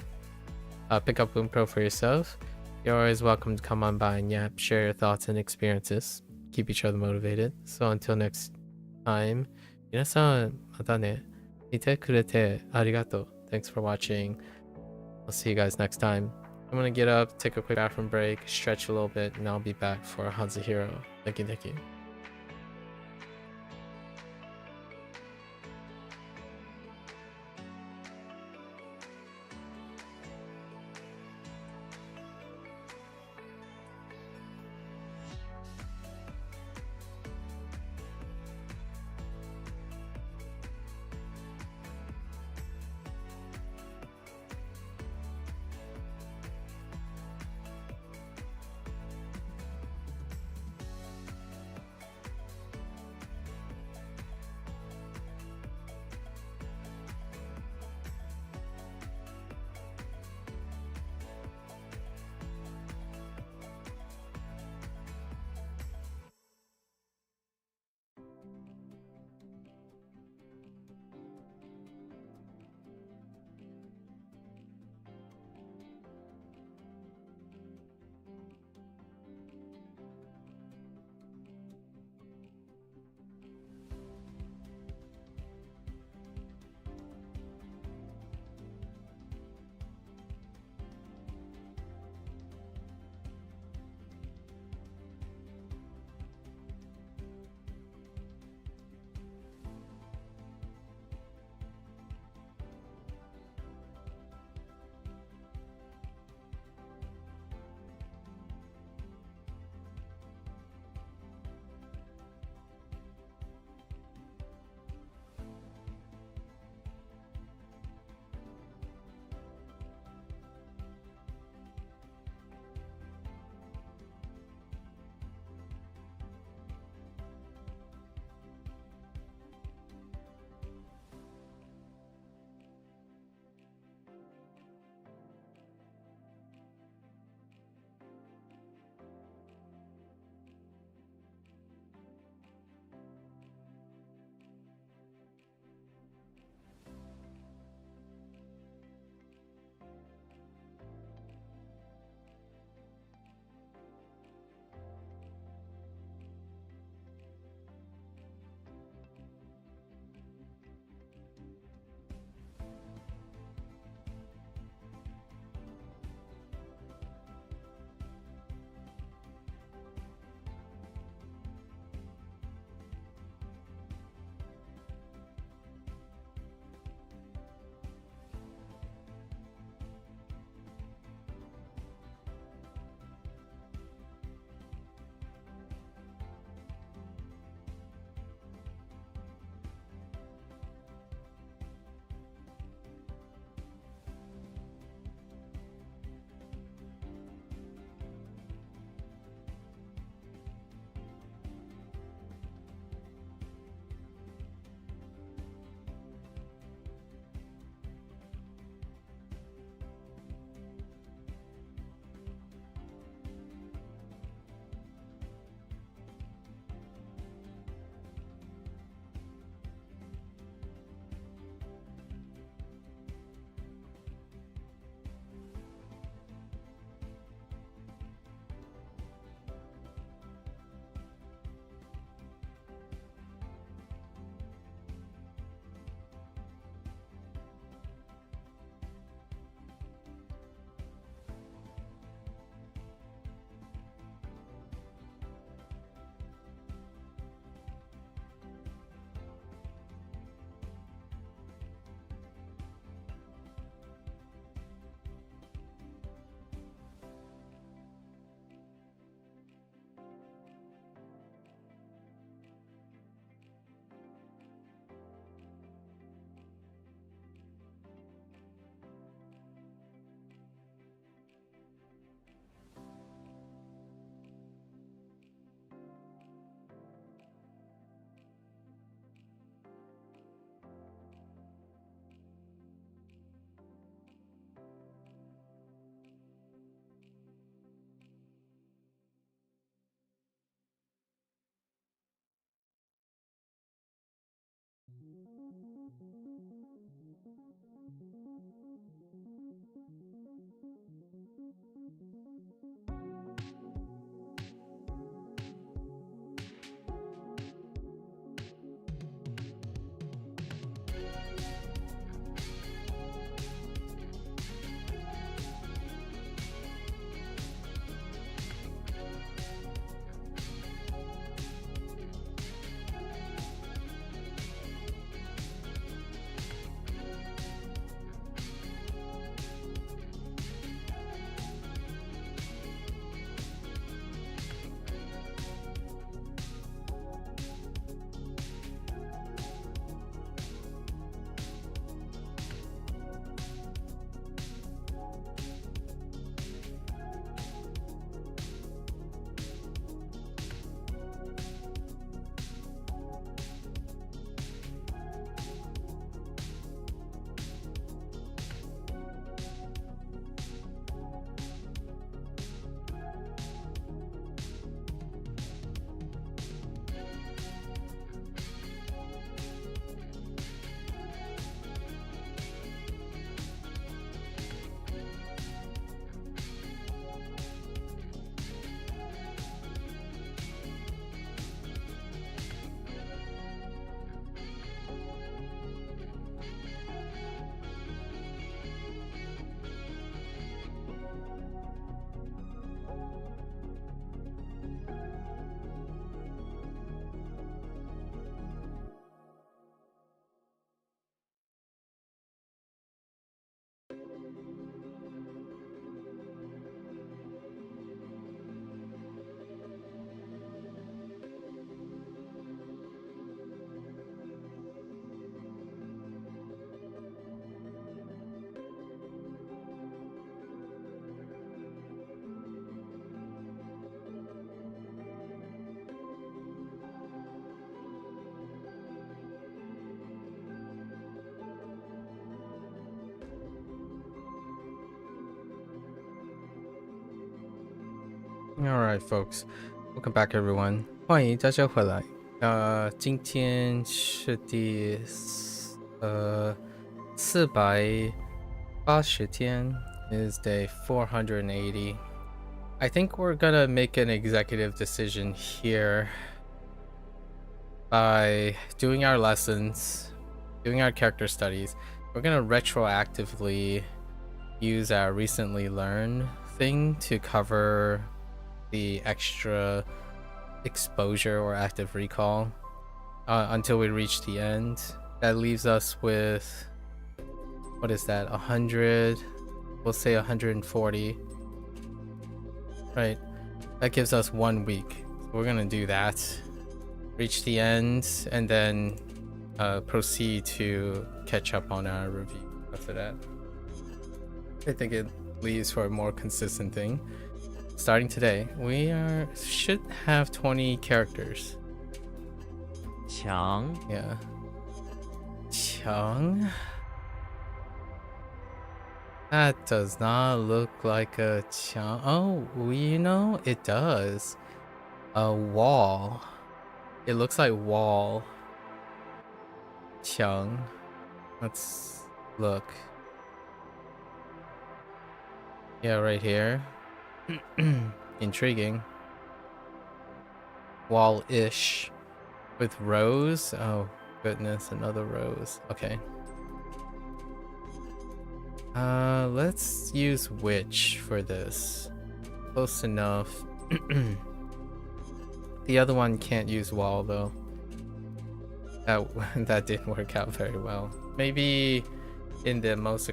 pick up Bunpro for yourself. You're always welcome to come on by and share your thoughts and experiences. Keep each other motivated. So until next time, 皆さんまたね。見てくれてありがとう. Thanks for watching. I'll see you guys next time. I'm gonna get up, take a quick bathroom break, stretch a little bit, and I'll be back for HanziHero. Thank you. Alright, folks. Welcome back, everyone. 欢迎大家回来。今天是第480天 is day 480. I think we're gonna make an executive decision here by doing our lessons, doing our character studies. We're gonna retroactively use our recently learned thing to cover the extra exposure or active recall until we reach the end. That leaves us with, what is that, 100, we'll say 140, right? That gives us 1 week. So we're gonna do that, reach the end, and then proceed to catch up on our review after that. I think it leaves for a more consistent thing. Starting today, we should have 20 characters. 强 Yeah. Chung? That does not look like a Chung. Oh, you know, it does. A wall. It looks like wall. Chung. Let's look. Yeah, right here. Intriguing. Wall-ish with rose. Oh goodness, another rose. Okay. Let's use witch for this. Close enough. The other one can't use wall though. That didn't work out very well. Maybe in the most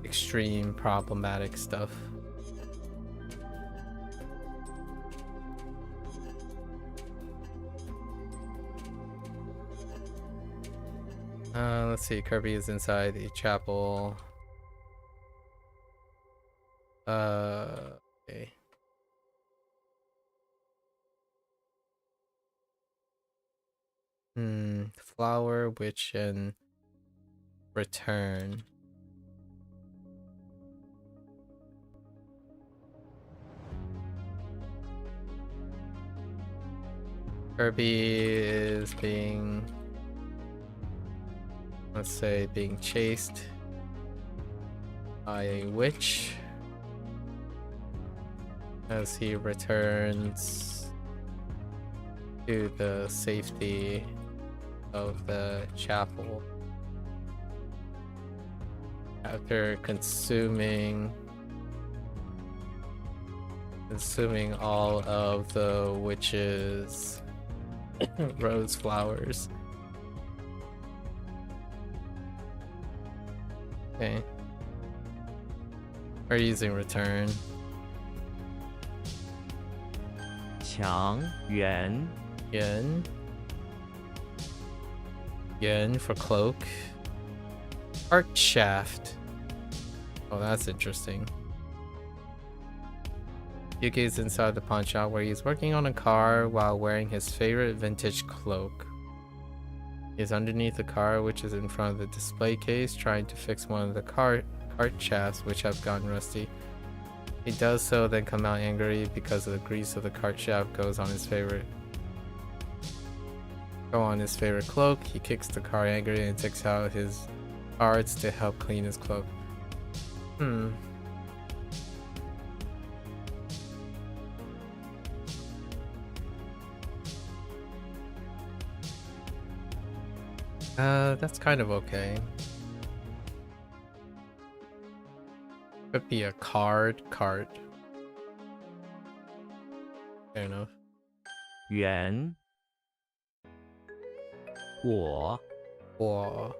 extreme problematic stuff. Let's see, Kirby is inside the chapel. Okay. Flower, witch, and return. Kirby is being, let's say, being chased by a witch as he returns to the safety of the chapel after consuming all of the witch's rose flowers. Okay. We're using return. 强援 Yen for cloak. Art shaft. Oh, that's interesting. Yuki is inside the pawn shop where he's working on a car while wearing his favorite vintage cloak. He's underneath the car, which is in front of the display case, trying to fix one of the cart shafts which have gotten rusty. He does so, then come out angry because of the grease of the cart shaft goes on his favorite cloak. He kicks the car angry and takes out his parts to help clean his cloak. That's kind of okay. Could be a cart. Fair enough. 援我 Or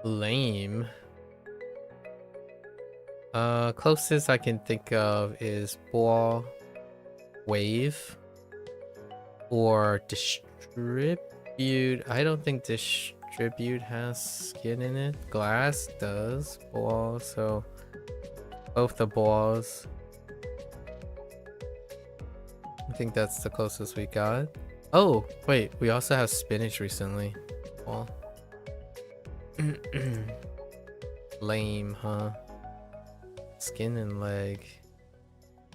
lame. Closest I can think of is ball, wave, or distribute. I don't think distribute has skin in it. Glass does. Ball, so both the balls. I think that's the closest we got. Oh, wait, we also have spinach recently. Well, lame, huh? Skin and leg.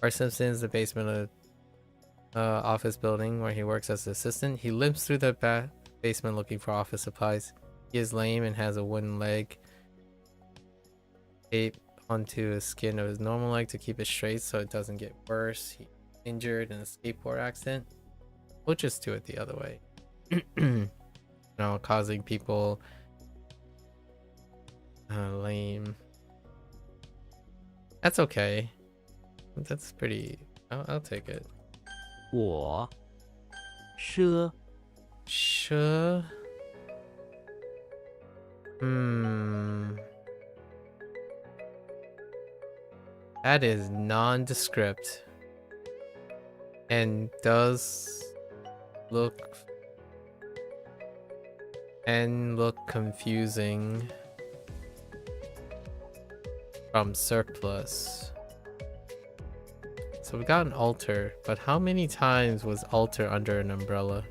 Bart Simpson's the basement of office building where he works as an assistant. He limps through the basement looking for office supplies. He is lame and has a wooden leg taped onto the skin of his normal leg to keep it straight so it doesn't get worse. He's injured in a skateboard accident. We'll just do it the other way. No, causing people lame. That's okay. That's pretty. I'll take it. 我 sh Sure. That is nondescript and does look confusing from surplus. So we got an altar, but how many times was altar under an umbrella?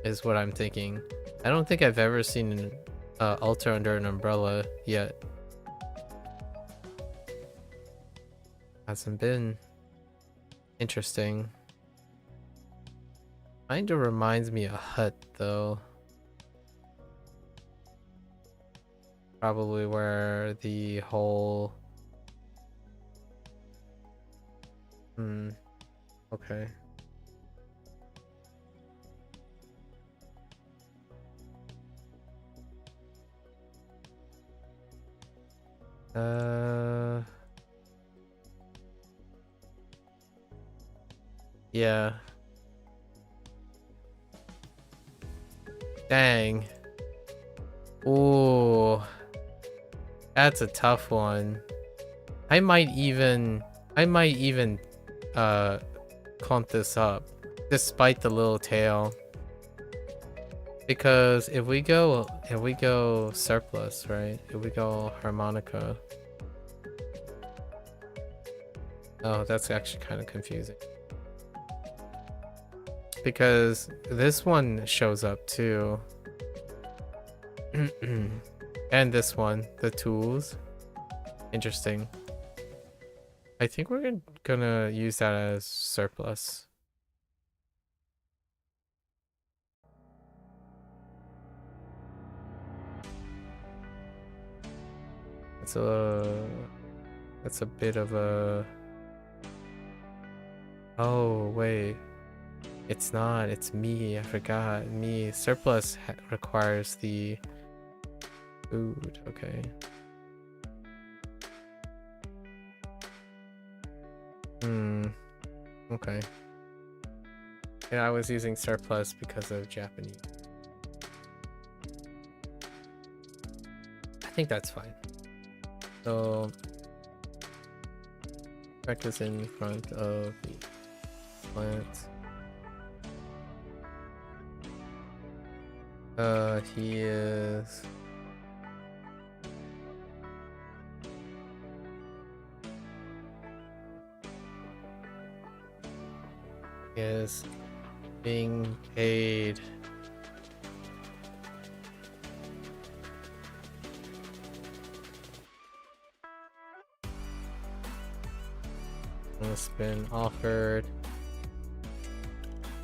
Is what I'm thinking. I don't think I've ever seen an altar under an umbrella yet. Hasn't been. Interesting. Kinda reminds me of a hut though. Probably where the whole okay. Yeah. Dang. Ooh. That's a tough one. I might even clump this up despite the little tail. Because if we go surplus, right? If we go harmonica. Oh, that's actually kind of confusing. Because this one shows up too. And this one, the tools. Interesting. I think we're gonna use that as surplus. That's a bit of a... Oh, wait. It's not, it's me. I forgot. Me. Surplus requires the food. Okay. Okay. Yeah, I was using surplus because of Japanese. I think that's fine. So, practice in front of the plant. He is... is being paid has been offered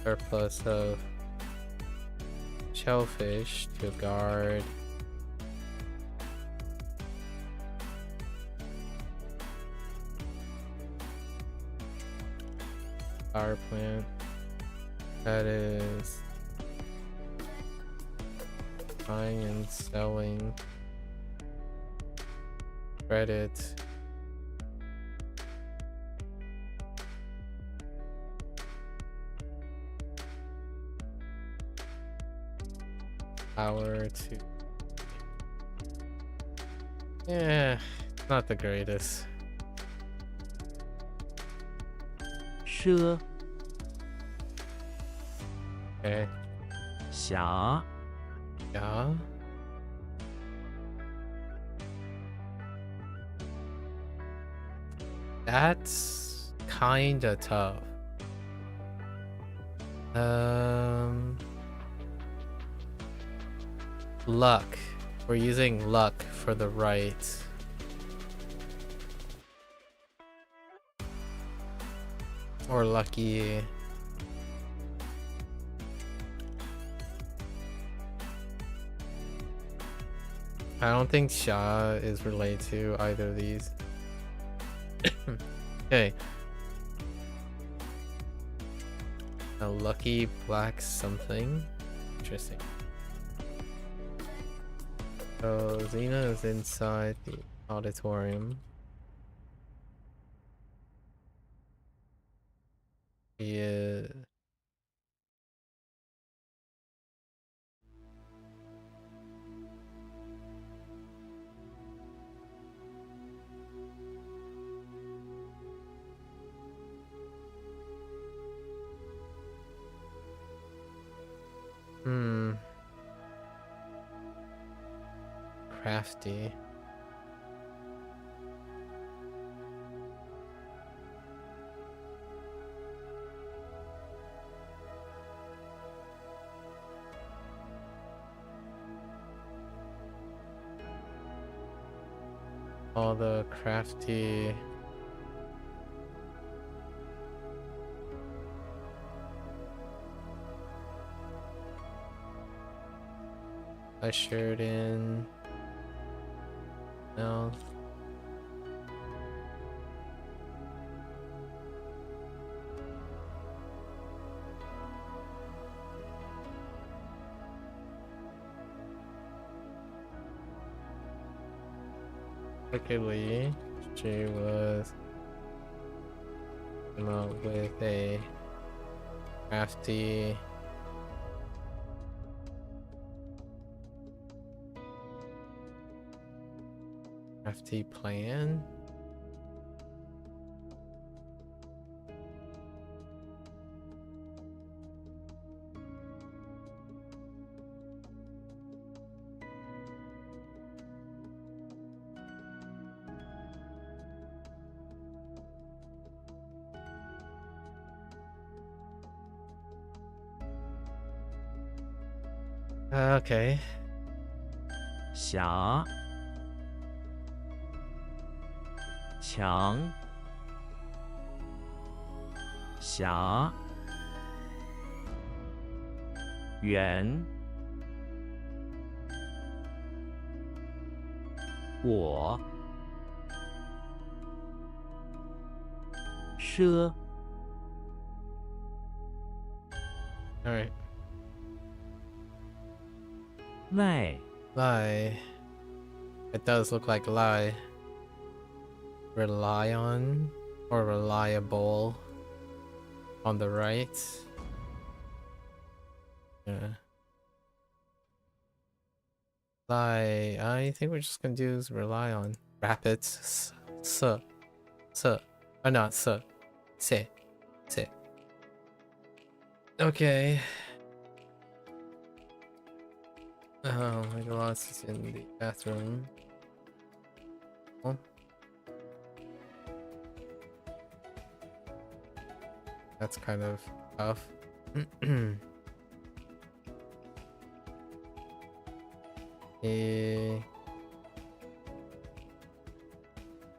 surplus of shellfish to guard power plant that is buying and selling credit power to... Yeah, not the greatest. 奢 Okay. 侠 Yeah. That's kinda tough. Luck. We're using luck for the right. or lucky. I don't think Sha is related to either of these. Okay. A lucky black something. Interesting. So Xena is inside the auditorium. He is... Crafty. All the crafty. Ushered in. No. Luckily, she was came out with a crafty plan. Okay. 狭强狭圆我奢 All right. 外 Lie. It does look like lie. Rely on or reliable on the right. Yeah. Lie. I think we're just gonna do is rely on. Rapids. S. Oh, not s. Se. Okay. Oh, my glass is in the bathroom. Oh. That's kind of tough.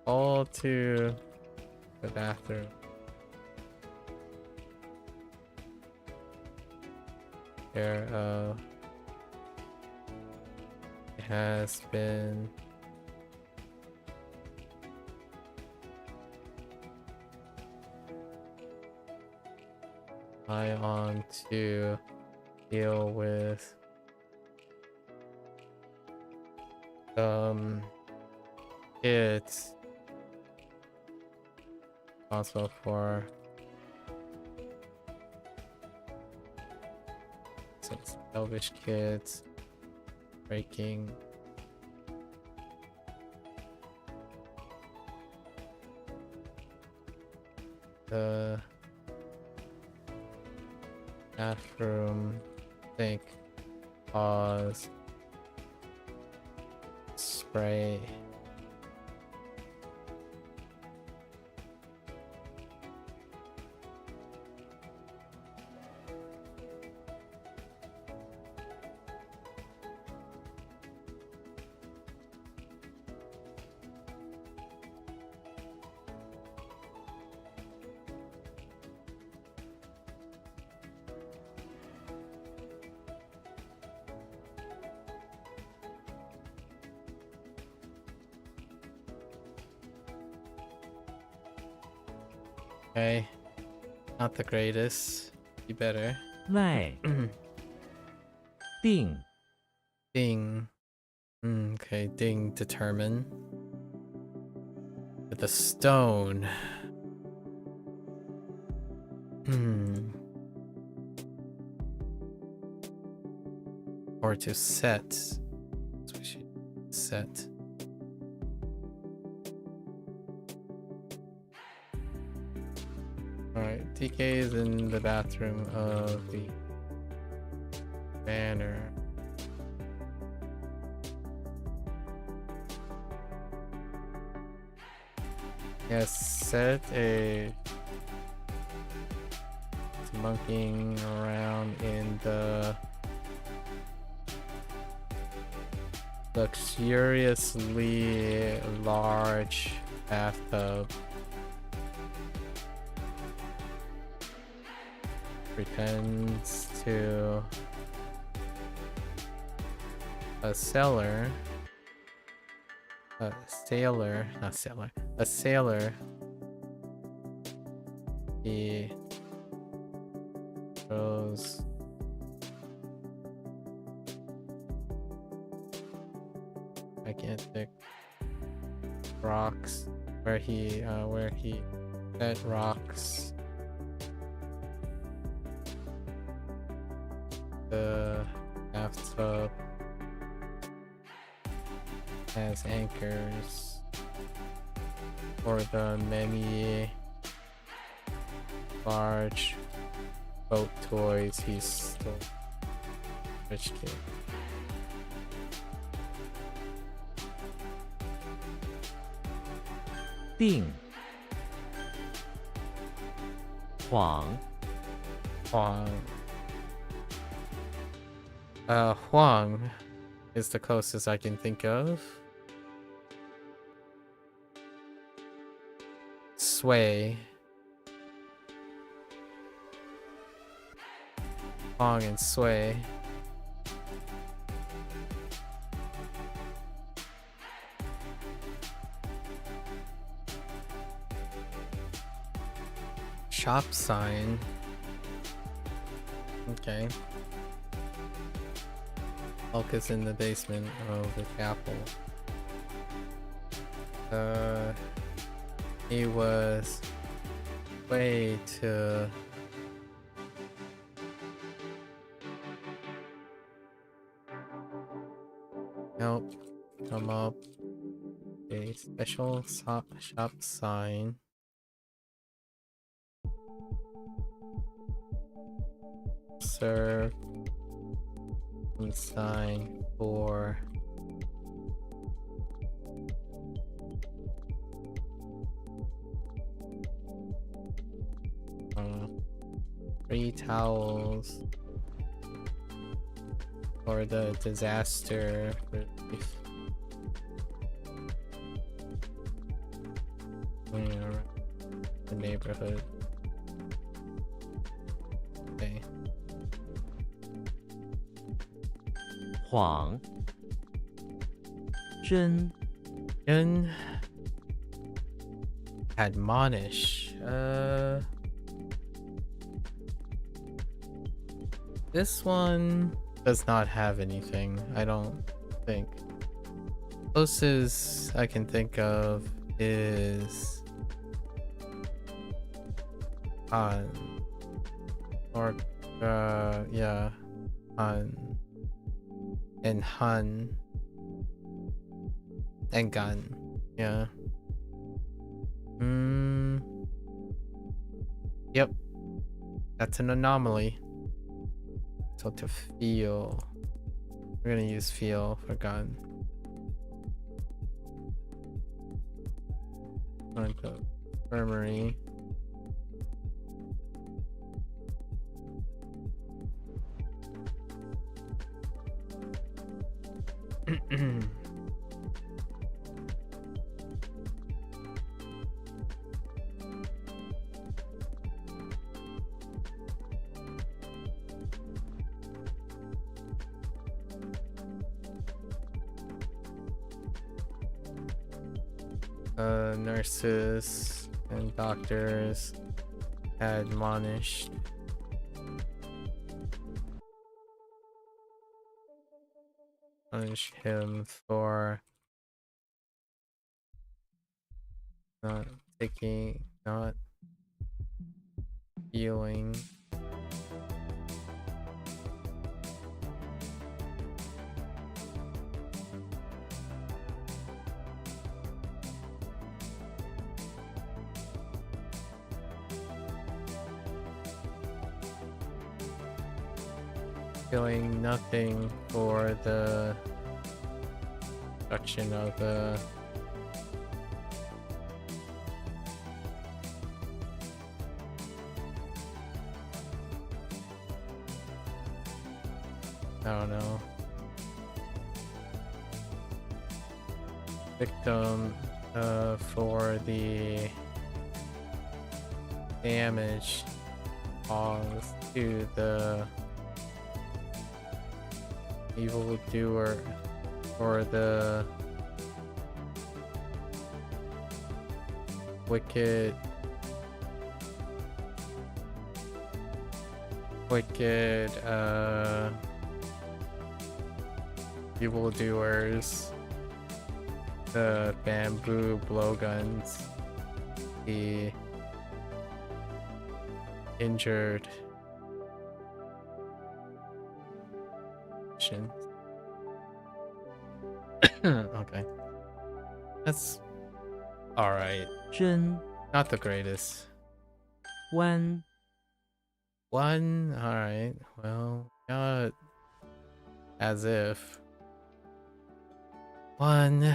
All to the bathroom. There, it has been on to deal with kids responsible for some selfish kids breaking the bathroom sink, pause, spray. Okay. Not the greatest. Be better. 奈定 Ding. Okay, ding, determine. With a stone. Or to set. So we should set. Alright, TK is in the bathroom of the banner. Yes, set a monkeying around in the luxuriously large bathtub. Pretends to a sailor. He throws gigantic rocks where he set rocks. The bathtub as anchors for the many large boat toys he stole. Rich kid. 定 Hoang Hoang is the closest I can think of. Sway. Hoang and Sway. Shop sign. Okay. Hulk is in the basement of the chapel. He was way to help come up a special shop sign. Serve and sign for free towels for the disaster relief. Around the neighborhood. Okay. Hoang 真 Admonish. This one does not have anything, I don't think. Closest I can think of is Han. Or yeah, Han. And Hun. And Gun. Yeah. Yep. That's an anomaly. So to feel. We're gonna use feel for gun. On the infirmary. Nurses and doctors admonished punish him for not feeling nothing for the destruction of the I don't know. Victim for the damage caused to the evildoer or the wicked evildoers, the bamboo blowguns, the injured okay, that's all right. 真 Not the greatest. 弯 One, all right. Well, got as if. One,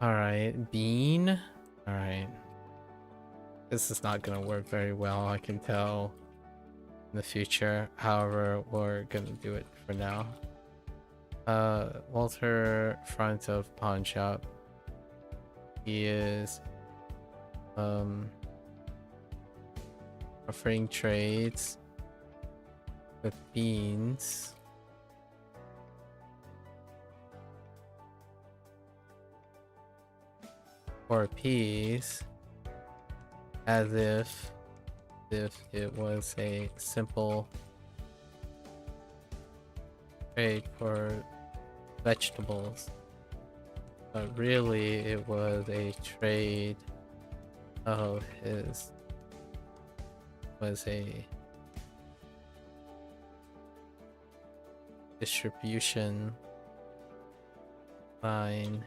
all right. Bean, all right. This is not gonna work very well. I can tell in the future. However, we're gonna do it for now. Walter, front of pawn shop. He is offering trades with beans or peas, as if it was a simple trade for vegetables, but really it was a trade of his distribution line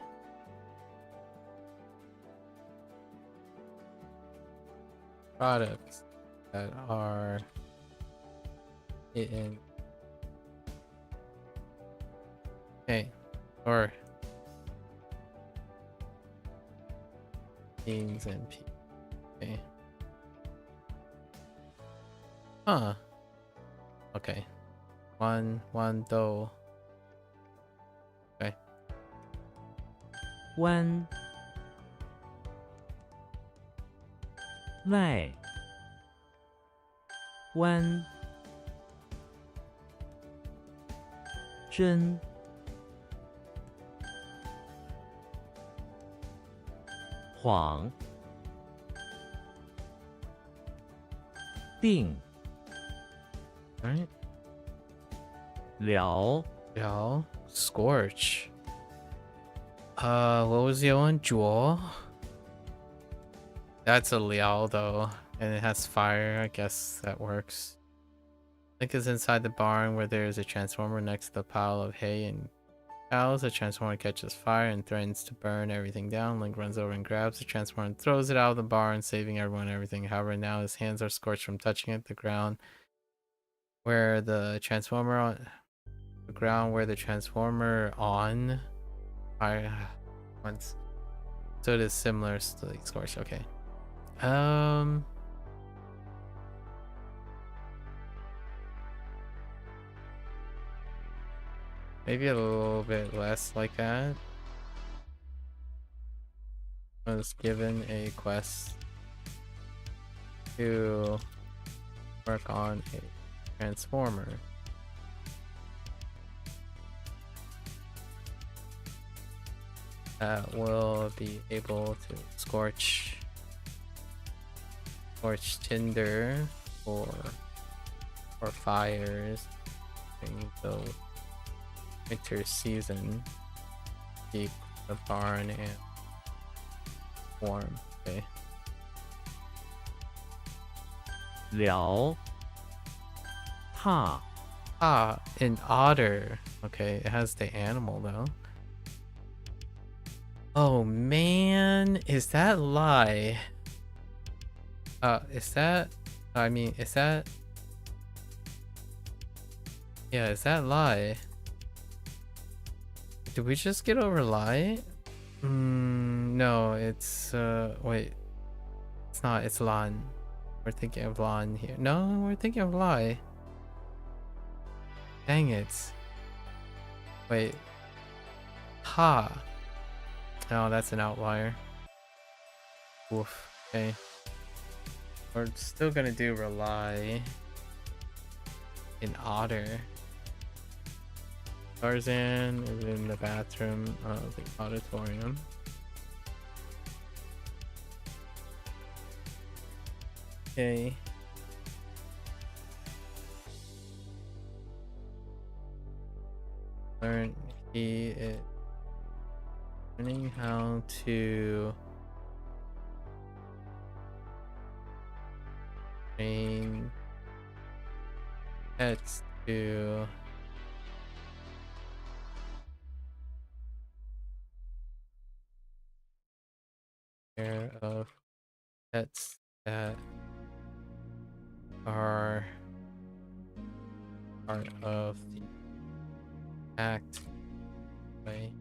products that are in or beans and peas. Okay. Huh. Okay. One dough. Okay. 弯外弯真谎定 Alright. 了 Scorch. What was the other one? Jewel? That's a Liao though, and it has fire. I guess that works. Link is inside the barn where there is a transformer next to the pile of hay and cows. The transformer catches fire and threatens to burn everything down. Link runs over and grabs the transformer and throws it out of the barn, saving everyone and everything. However, now his hands are scorched from touching it. The ground where the transformer on fire once. So it is similar to the scorch. Okay. Maybe a little bit less like that. I was given a quest to work on a transformer. That will be able to scorch tinder for fires. And so winter season, keep the barn and warm. Okay. 辽 踏 Ah, an otter. Okay, it has the animal though. Oh man, is that lie? Is that? I mean, is that? Yeah, is that lie? Did we just get over lie? No, it's wait, it's not. It's Lan. We're thinking of Lan here. No, we're thinking of lie. Dang it. Wait. Ha. No, that's an outlier. Woof. Okay. We're still gonna do rely. An otter. Tarzan is in the bathroom of the auditorium. Okay. He is learning how to train pets to care of pets that are part of the act way.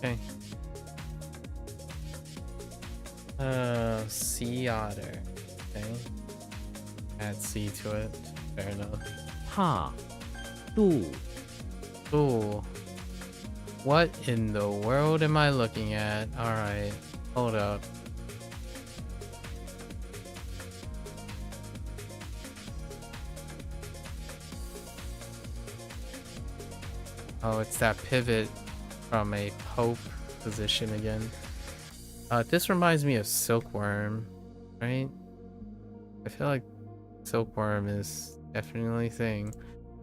Okay. Sea otter. Okay. Add C to it. Fair enough. 踏渡 Ooh. What in the world am I looking at? Alright. Hold up. Oh, it's that pivot from a Pope position again. This reminds me of Silkworm, right? I feel like Silkworm is definitely a thing.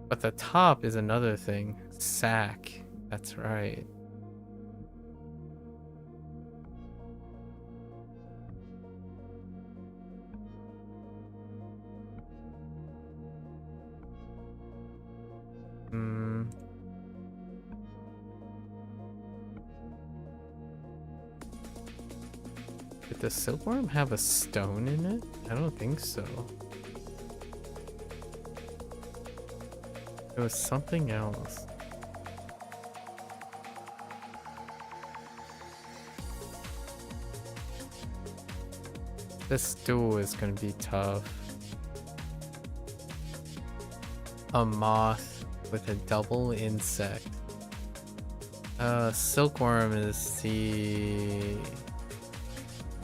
But the top is another thing. Sack. That's right. Did the silkworm have a stone in it? I don't think so. It was something else. This stool is gonna be tough. A moth with a double insect. Silkworm is the...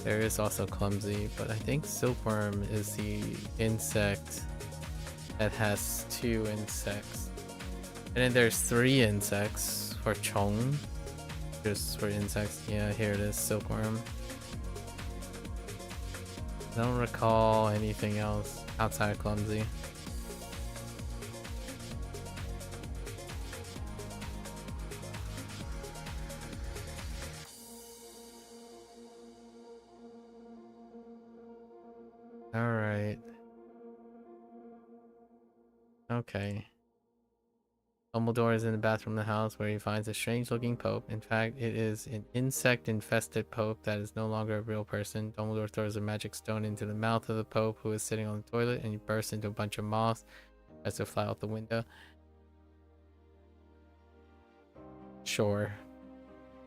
There is also clumsy, but I think silkworm is the insect that has 2 insects. And then there's 3 insects for chong. Just for insects. Yeah, here it is, silkworm. I don't recall anything else outside of clumsy. Alright. Okay. Dumbledore is in the bathroom of the house where he finds a strange-looking pope. In fact, it is an insect-infested pope that is no longer a real person. Dumbledore throws a magic stone into the mouth of the pope, who is sitting on the toilet, and he bursts into a bunch of moths as they fly out the window. Sure.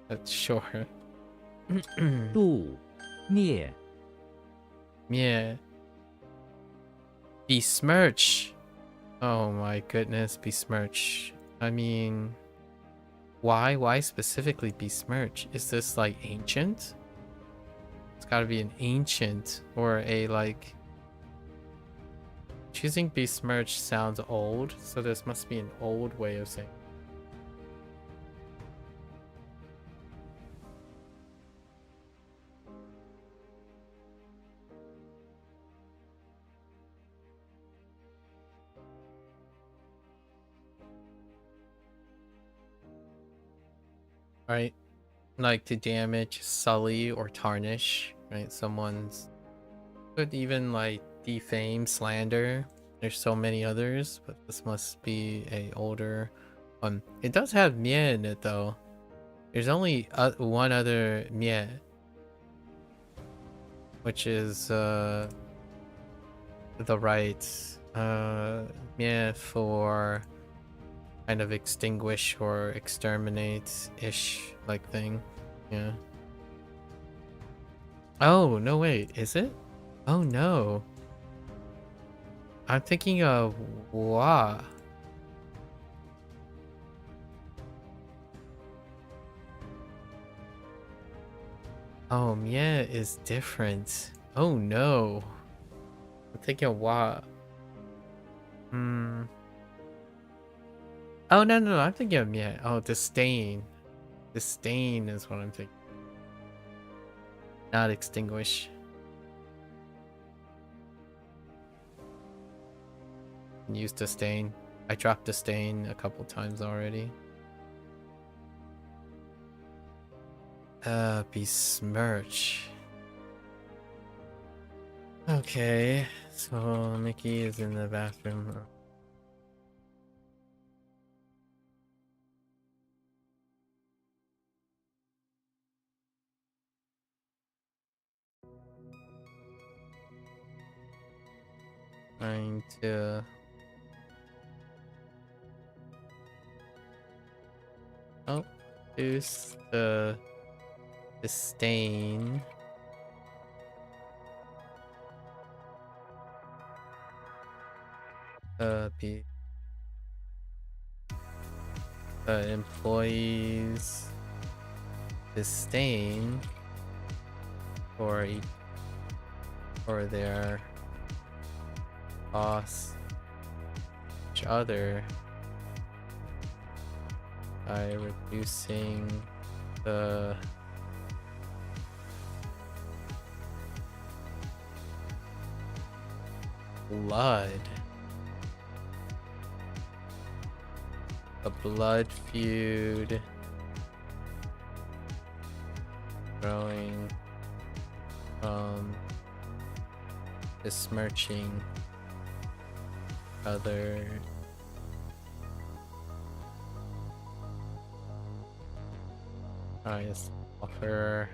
That's sure. 度灭 Yeah. Besmirch. Oh my goodness, besmirch. I mean, why? Why specifically besmirch? Is this like ancient? It's gotta be an ancient or a like. Choosing besmirch sounds old, so this must be an old way of saying. Right, like to damage, sully, or tarnish, right? Someone's, could even like defame, slander. There's so many others, but this must be a older one. It does have mie in it though. There's only one other mie, which is the right mie for kind of extinguish or exterminate-ish like thing. Yeah. Oh, no, wait. Is it? Oh, no. I'm thinking of Wa. Oh, Mie is different. Oh, no. I'm thinking of Wa. Oh, no, no, no, I'm thinking of Mie. Oh, disdain. Disdain is what I'm thinking. Not extinguish. Use disdain. I dropped disdain a couple times already. Besmirch. Okay, so Mickey is in the bathroom. Trying to reduce the disdain. Employees disdain for their boss each other by reducing the blood. A blood feud growing from besmirching other tries offer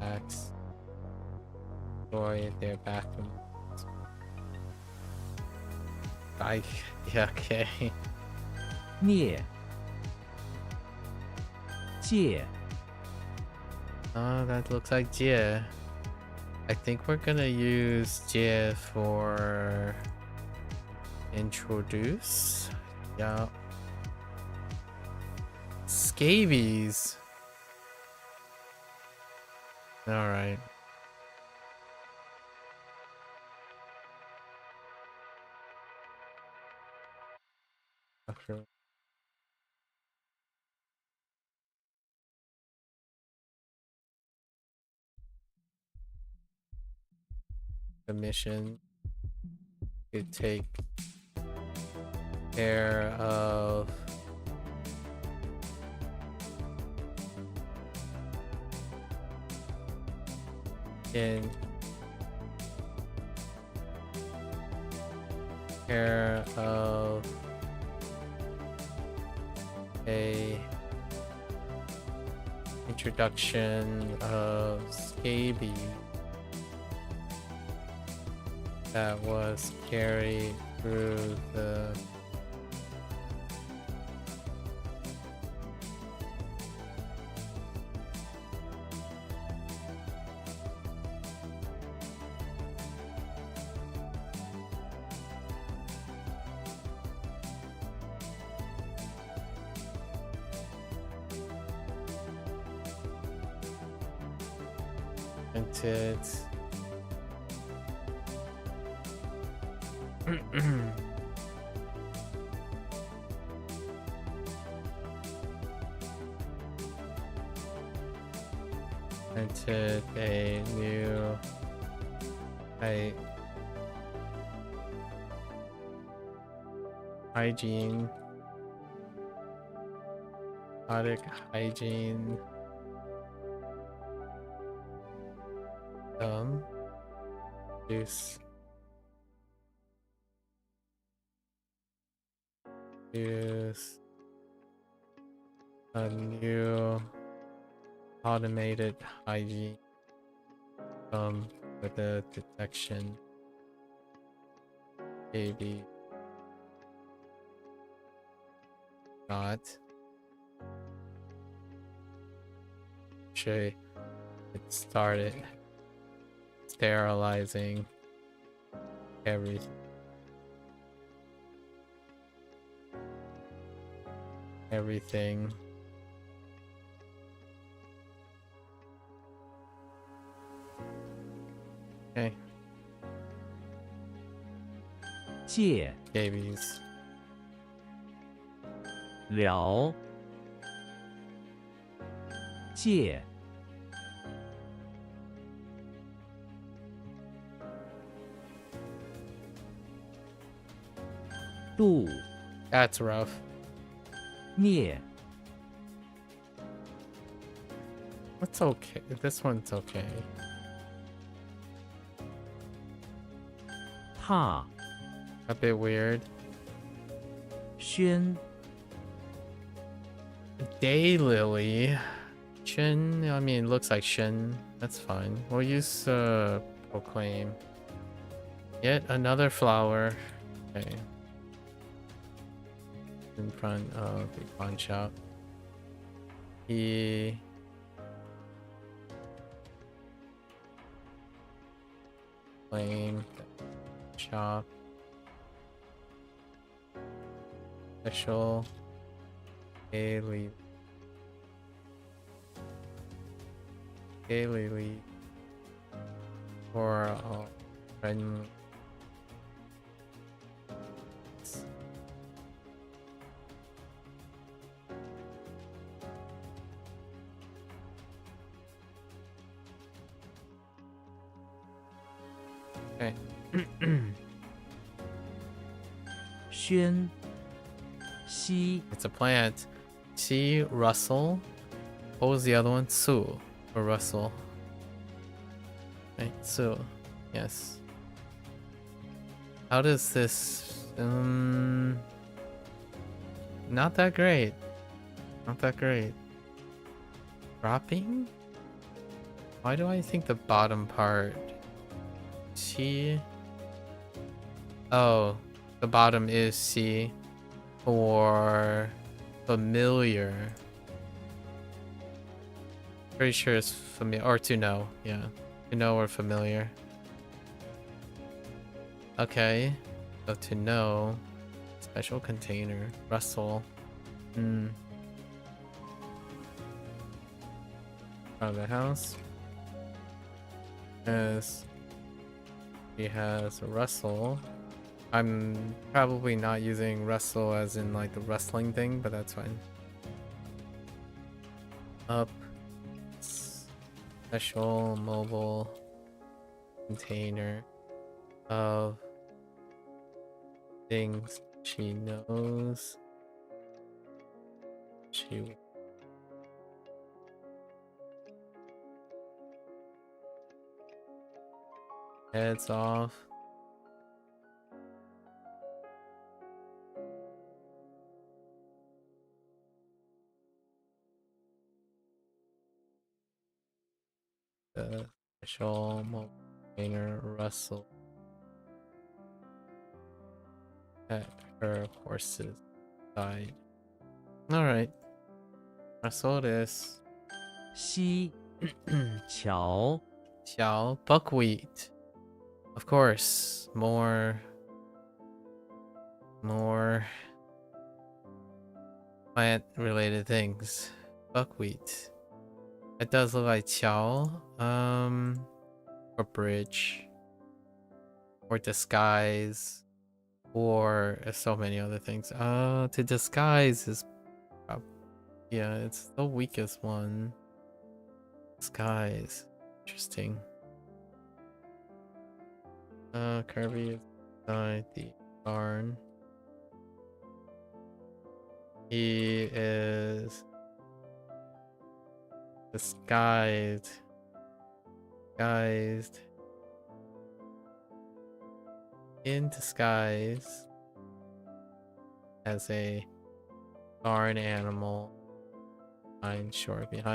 acts destroy their bathroom. Yeah, okay. 灭界 Oh, that looks like Jie. I think we're gonna use Jie for introduce. Yeah. Scabies. Alright. The mission to take care of in care of a introduction of scabies that was carried through the printed printed a new hygiene aquatic hygiene use a new automated hygiene for the detection baby got it started sterilizing everything. Okay. 戒 Babies. 了戒度 That's rough. 灭 What's okay? This one's okay. 踏 A bit weird. 宣 Daylily. Shin. I mean, it looks like Shin. That's fine. We'll use proclaim. Yet another flower. Okay. In front of the pawn shop. He claim shop. Special daily lead for friend. Okay. 宣西 It's a plant. See Russell. What was the other one? Sue or Russell? Right, Sue. Yes. How does this not that great. Not that great. Dropping? Why do I think the bottom part? C. Oh, the bottom is C for familiar. Pretty sure it's familiar or to know. Yeah, to know or familiar. Okay, so to know, special container, Russell. Front of the house. As he has Russell. I'm probably not using Russell as in like the wrestling thing, but that's fine. Up. Special mobile container of things she knows she heads off Special trainer Russell at her horse's side. Alright. Russell this. 西桥 Xiao buckwheat. Of course. More plant related things. Buckwheat. It does look like Qiao. Or bridge. Or disguise. Or so many other things. To disguise is yeah, it's the weakest one. Disguise. Interesting. Kirby is inside the barn. He is disguised in disguise as a barn animal behind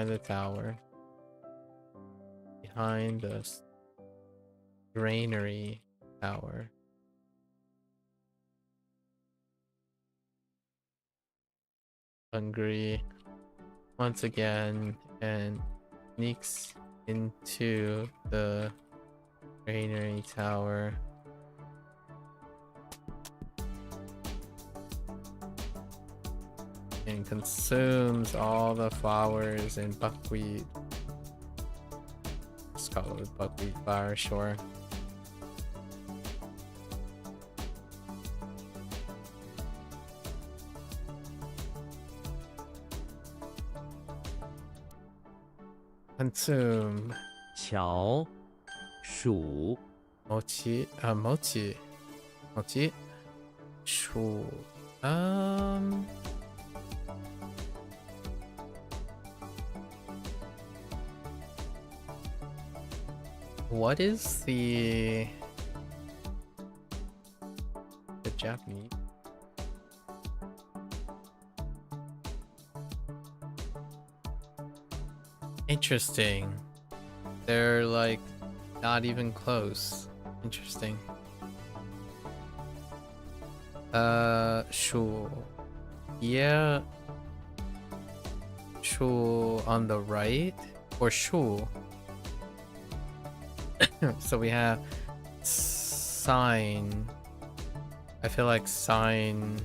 the tower, behind the granary tower. Hungry once again and sneaks into the granary tower. And consumes all the flowers and buckwheat. Let's call it buckwheat flower, sure. Consume. 桥鼠 Mochi. Shu. What is the Japanese? Interesting. They're like not even close. Interesting. Shu. Yeah. Shu on the right or Shu? So we have sign. I feel like sign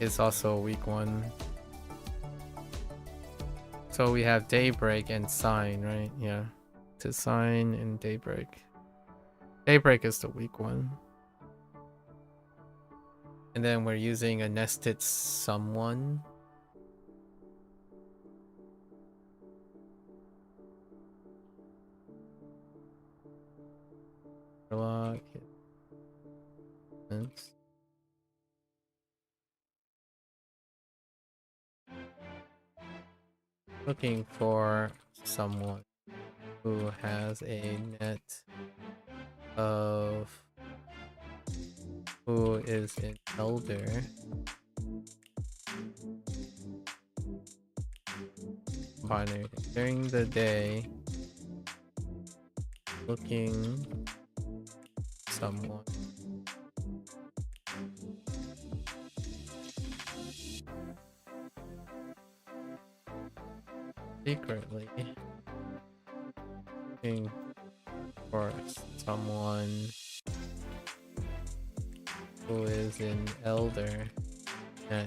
is also a weak one. So we have daybreak and sign, right? Yeah. To sign and daybreak. Daybreak is the weak one. And then we're using a nested someone. Lock. Looking for someone who has a net of who is an elder. Binary during the day. Looking someone. Secretly looking for someone who is an elder that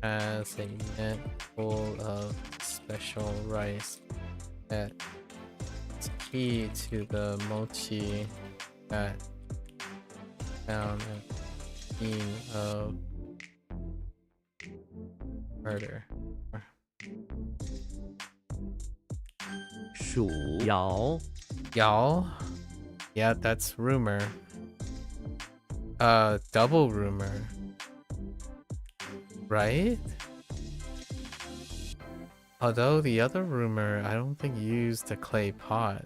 has a net full of special rice that is key to the mochi that found at the scene of murder. 鼠谣 Y'all? Yeah, that's rumor. Double rumor. Right? Although the other rumor, I don't think used a clay pot.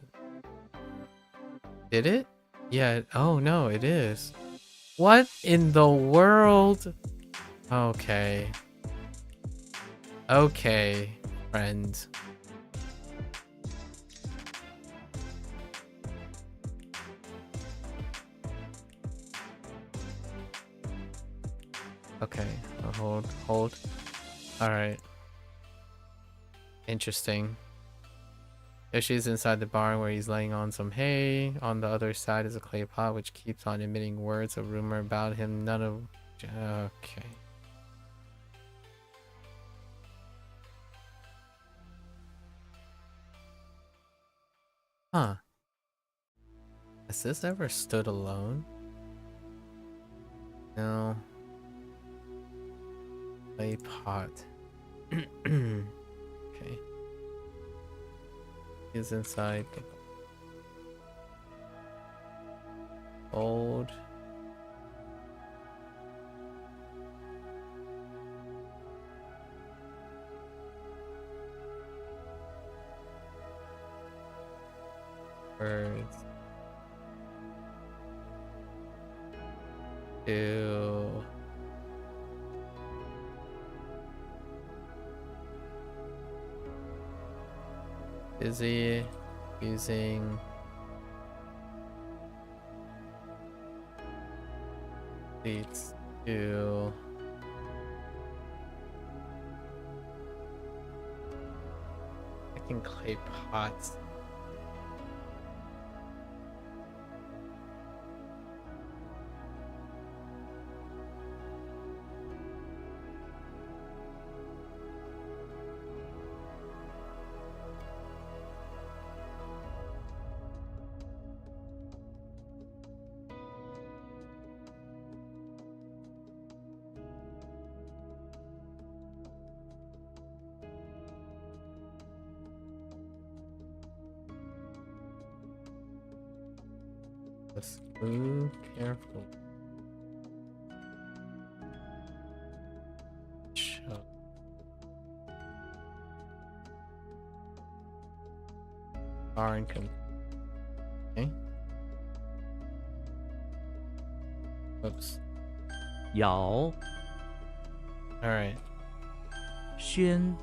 Did it? Yeah, oh no, it is. What in the world? Okay. Okay, friend. Okay, hold. Alright. Interesting. Yoshi's inside the barn where he's laying on some hay. On the other side is a clay pot which keeps on emitting words of rumor about him. None of... Okay. Huh. Has this ever stood alone? No. Clay pot. Okay. He's inside the old. Birds. Ew. Busy using leads to making clay pots. Let's move carefully. Shove. Okay. Oops. 尧 Alright. 宣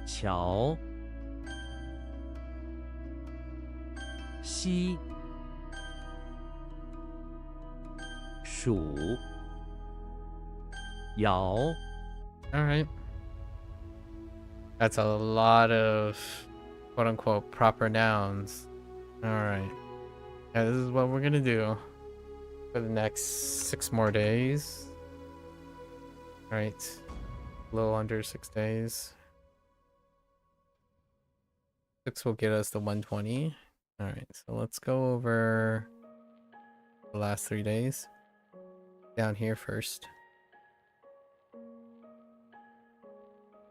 乔 西 蜀 尧 Alright. That's a lot of quote unquote proper nouns. Alright. Yeah, this is what we're gonna do for the next 6 more days. Alright. A little under 6 days. 6 will get us to 120. Alright, so let's go over the last 3 days. Down here first.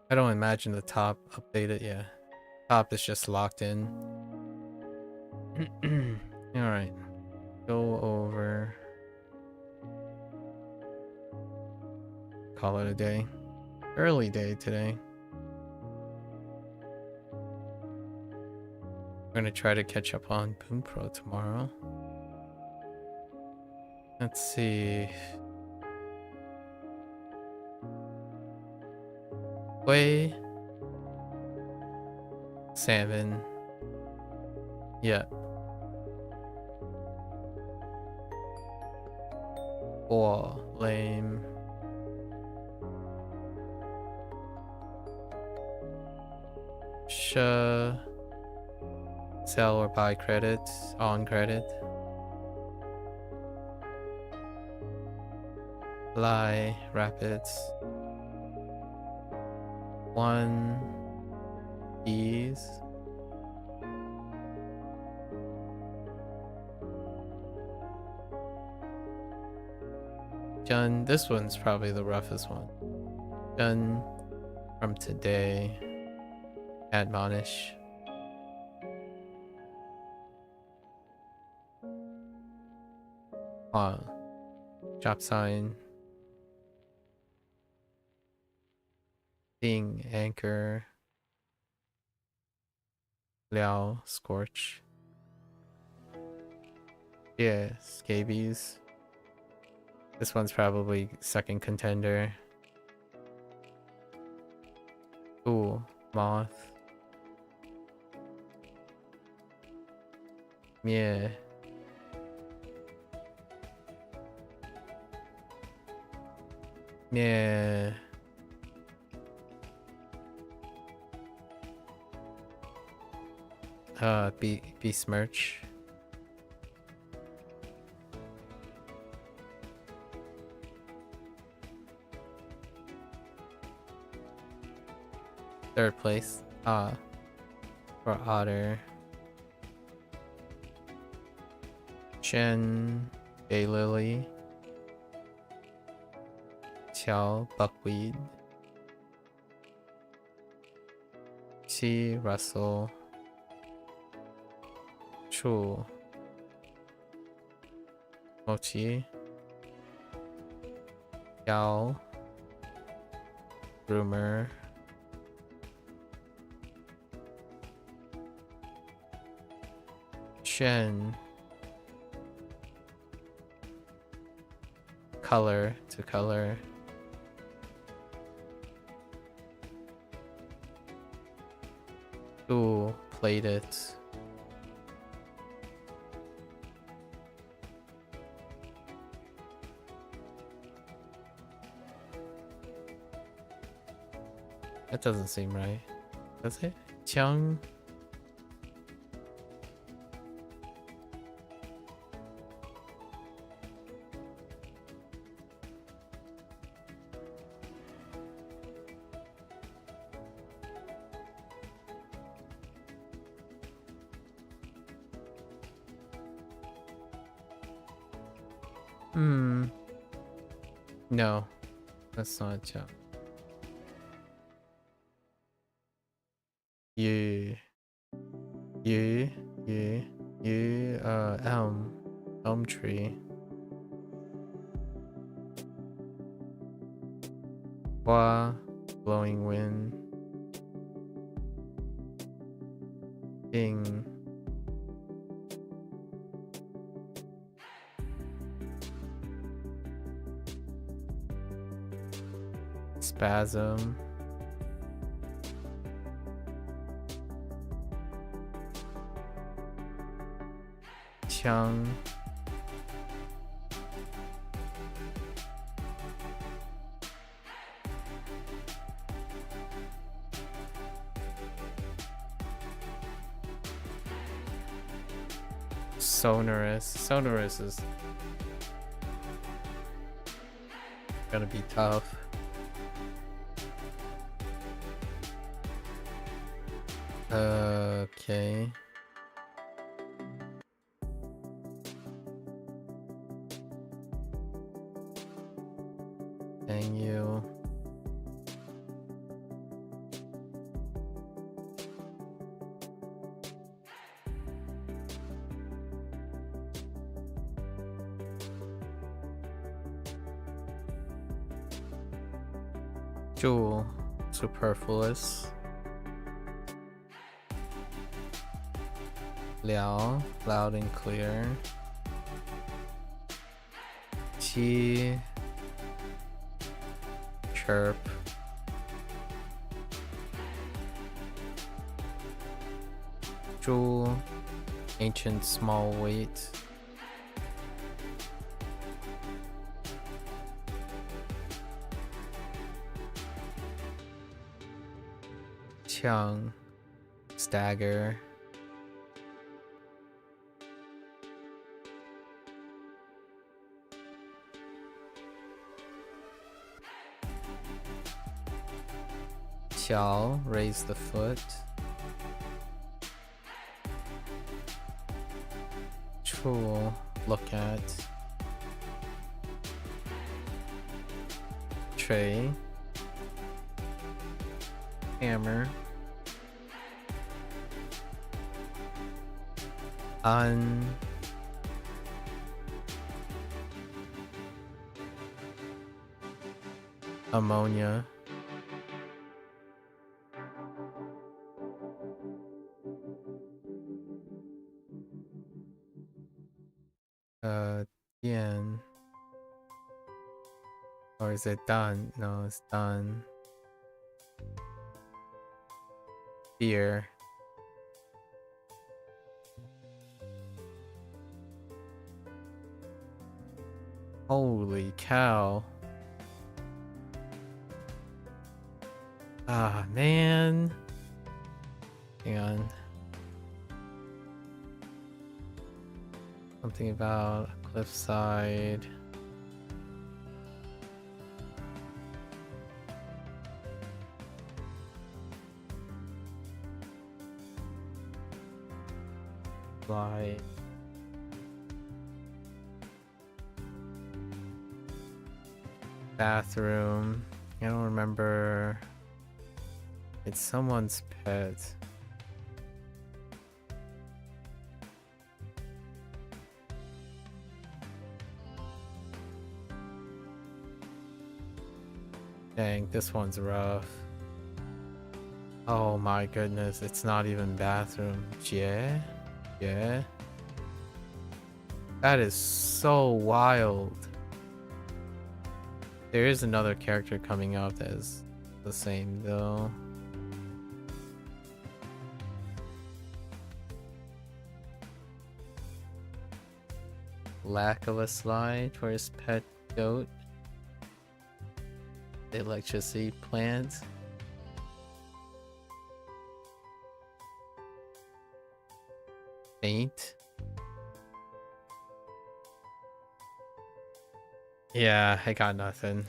I don't imagine the top updated, yeah. Top is just locked in. Alright. Go over. Call it a day. Early day today. We're gonna try to catch up on Bunpro tomorrow. Let's see. Whey. Salmon. Yeah. Or lame. Sell or buy credit, on credit. Lie, rapids. 1 ease. Jun, this one's probably the roughest one. Jun from today. Admonish. Hoang. Job sign. Seeing anchor. Liao, scorch. Yeah, scabies. This one's probably second contender. Ooh, moth. Yeah. Yeah. Besmirch. Third place. For Otter. Shen, Daylily. Xiao, Buckwheat. Xi, Russell. Chu, Mochi. Yao, Rumor. Shen. Color to color. Ooh, played it. That doesn't seem right. Does it? Chung. No, that's not Chung. Elm tree. Hua, blowing wind. Ding. Spasm. Chung. Sonorous. Sonorous is gonna be tough. Okay. Dang you. Jewel, superfluous. Liao, loud and clear. Qi, chirp. Jewel, ancient small weight. Qiang, stagger. Qiao, raise the foot. Chu, look at. Tray, hammer. Ammonia. Dian. Or is it done? No, it's done. Beer. Holy cow. Ah, man. Hang on. Something about cliffside. Slide. Bathroom. I don't remember. It's someone's pet. Dang, this one's rough. Oh my goodness, it's not even bathroom. Yeah? Yeah? That is so wild. There is another character coming up that is the same though. Lack of a slide for his pet goat. The electricity plant. Paint. Yeah, I got nothing.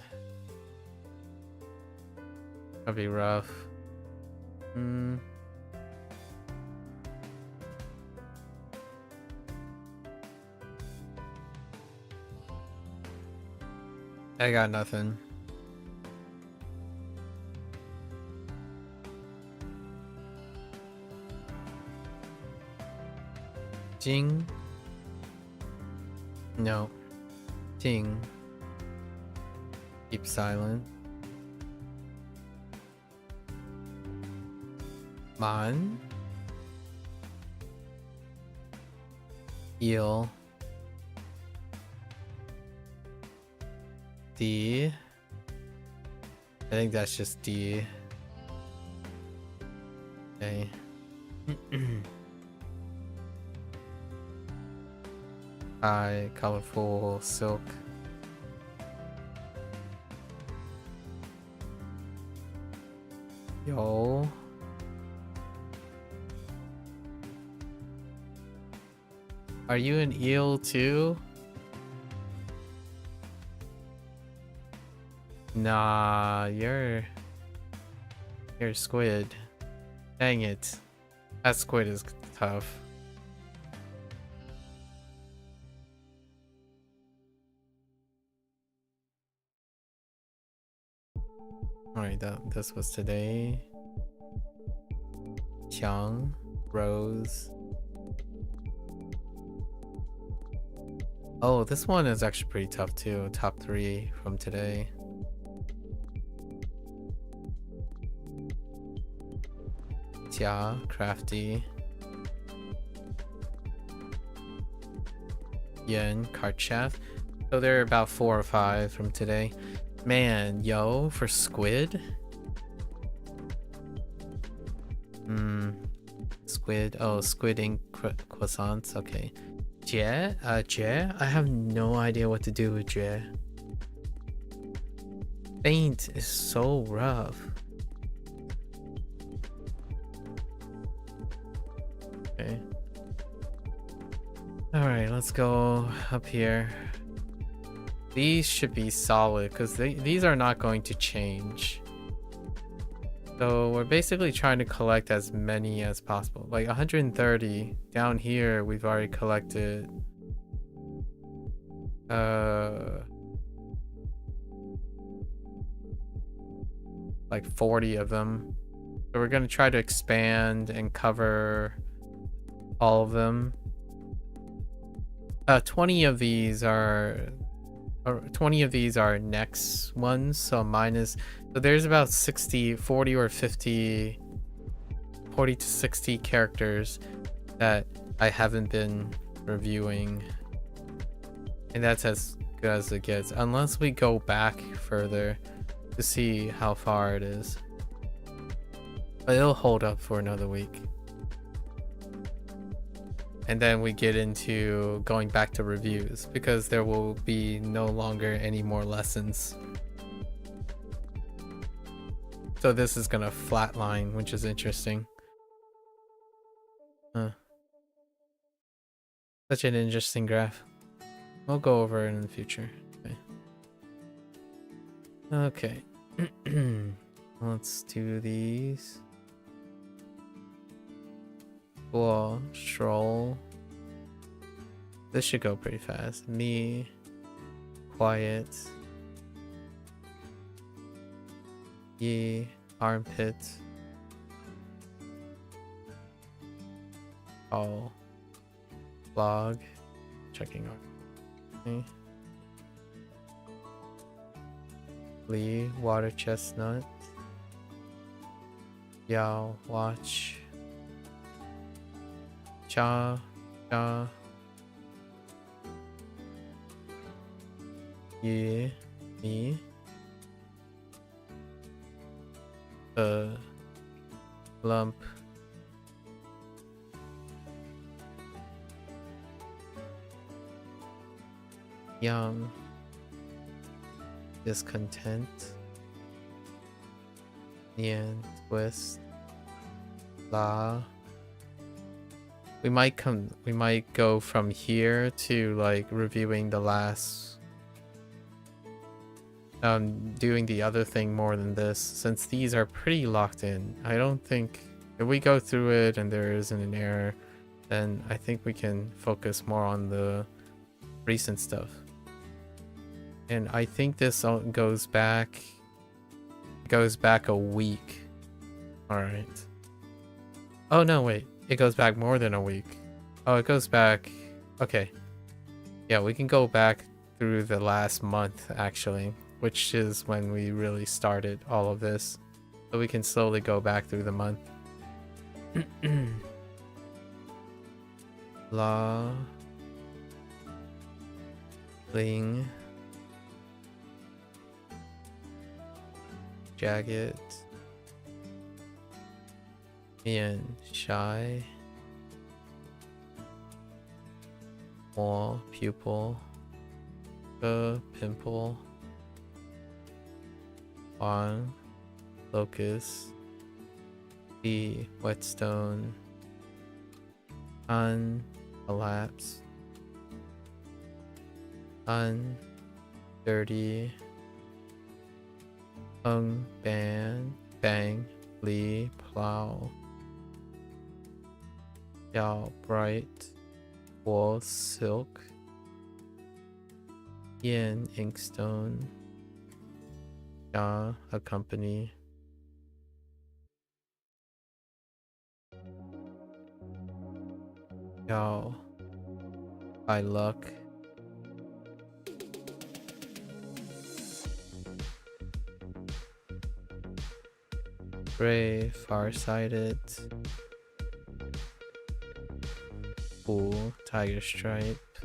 That'll be rough. I got nothing. Jing. No. Ting. Keep silent. Man. Eel. D. I think that's just D. Okay. I colorful silk. Yo. Are you an eel too? Nah, you're a squid. Dang it. That squid is tough. Alright, this was today. Qiang, Rose. Oh, this one is actually pretty tough too. Top 3 from today. Jia, Crafty. Yen, Cart Chef. So there are about 4 or 5 from today. Man, yo, for squid? Squid. Oh, squid ink croissants. Okay. Jie? Jie? I have no idea what to do with Jie. Faint is so rough. Okay. Alright, let's go up here. These should be solid because these are not going to change. So we're basically trying to collect as many as possible. Like 130 down here, we've already collected like 40 of them. So we're gonna try to expand and cover all of them. 20 of these are next ones, so so there's about 40 or 50 to 60 characters that I haven't been reviewing, and that's as good as it gets unless we go back further to see how far it is, but it'll hold up for another week. And then we get into going back to reviews because there will be no longer any more lessons. So this is gonna flatline, which is interesting. Huh. Such an interesting graph. We'll go over it in the future. Okay. Okay. Let's do these. Cool. Stroll. This should go pretty fast. Me. Quiet. Ye. Armpit. Oh. Vlog. Checking on. Okay. Lee. Water chestnut. Yao. Watch. Cha. Cha. Ye. Me. Lump. Young. Discontent. Nian. Twist. La. We might go from here to like reviewing the last doing the other thing more than this, since these are pretty locked in. I don't think if we go through it and there isn't an error, then I think we can focus more on the recent stuff. And I think this goes back a week. All right. Oh no, wait. It goes back more than a week. Oh, it goes back. Okay. Yeah, we can go back through the last month actually, which is when we really started all of this. So we can slowly go back through the month. La. Ling. Jagged. Mian. Shy. More. Pupil. Pimple. Hoang. Locust. B. Whetstone. Un. Collapse. Un. Dirty. Hung. Bang. Lee. Plow. Yao. Bright. Wool. Silk. Yin. Inkstone. Ya. Accompany. Yao. By luck. Ray. Farsighted. Fool. Tiger stripe.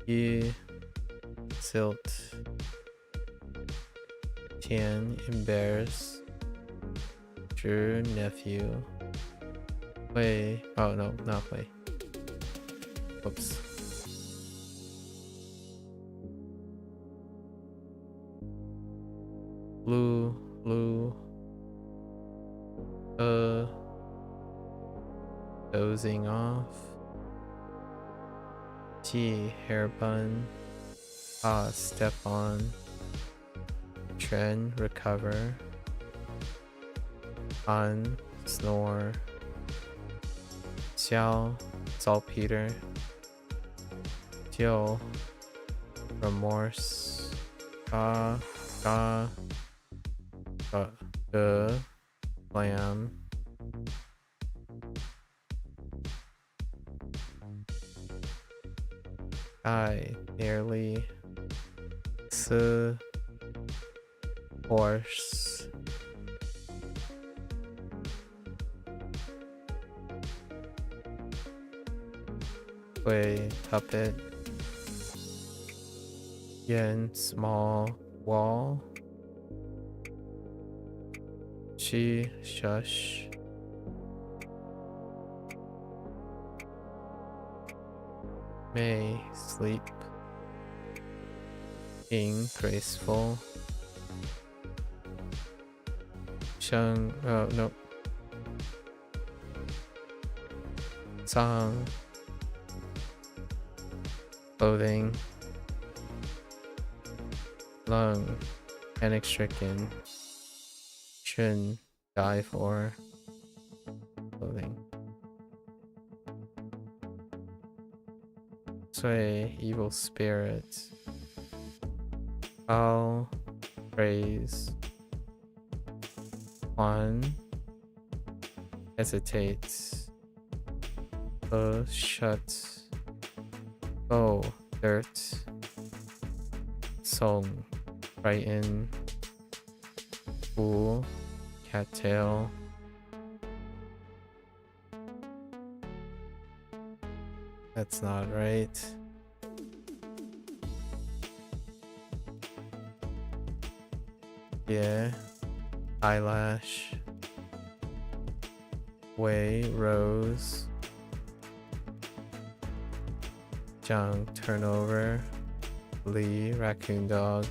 Yi. Silt. Tian. Embarrass. Zhi. Nephew. Wei. Oh no, not Wei. Oops. Blue. Dozing off. T. Hair bun. Step on. Trend. Recover. On. Snore. Xiao. Saltpeter. Jiu. Remorse. Lamb. I. Nearly. Horse. Wei. Puppet. Yen. Small. Wall. Chi. Shush. May. Sleep. King. Graceful. Sheng, oh no. Song. Clothing. Lung. Panic stricken. Shun. Die for. Clothing. Sway. Evil spirit. Foul. Praise. One. Hesitates. Shut. Oh, dirt. Song. Frighten. Fool. Cattail. That's not right. Yeah. Eyelash. Way. Rose. Zhang. Turnover. Li. Raccoon dog.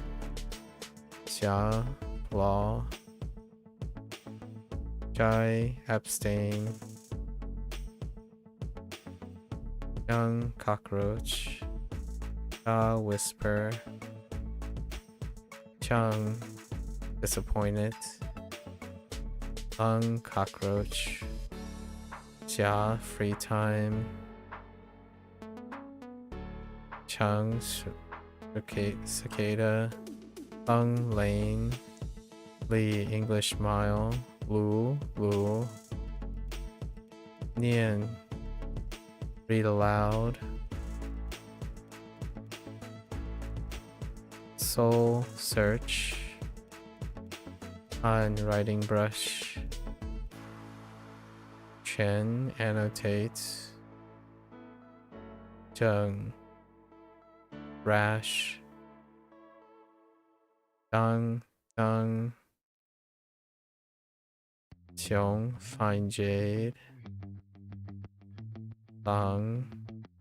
Xia. Law. Jai. Abstain. Young. Cockroach. Whisper. Chung. Disappointed. Lung. Cockroach. Jia. Free time. Chung. Cicada. Lung. Lane. Li. English mile. Lu. Lu. Nian. Read aloud. Soul. Search. On. Writing brush. Chen. Annotate. Zheng. Rash. Dang. Dang. Qiong. Fine jade. Lang.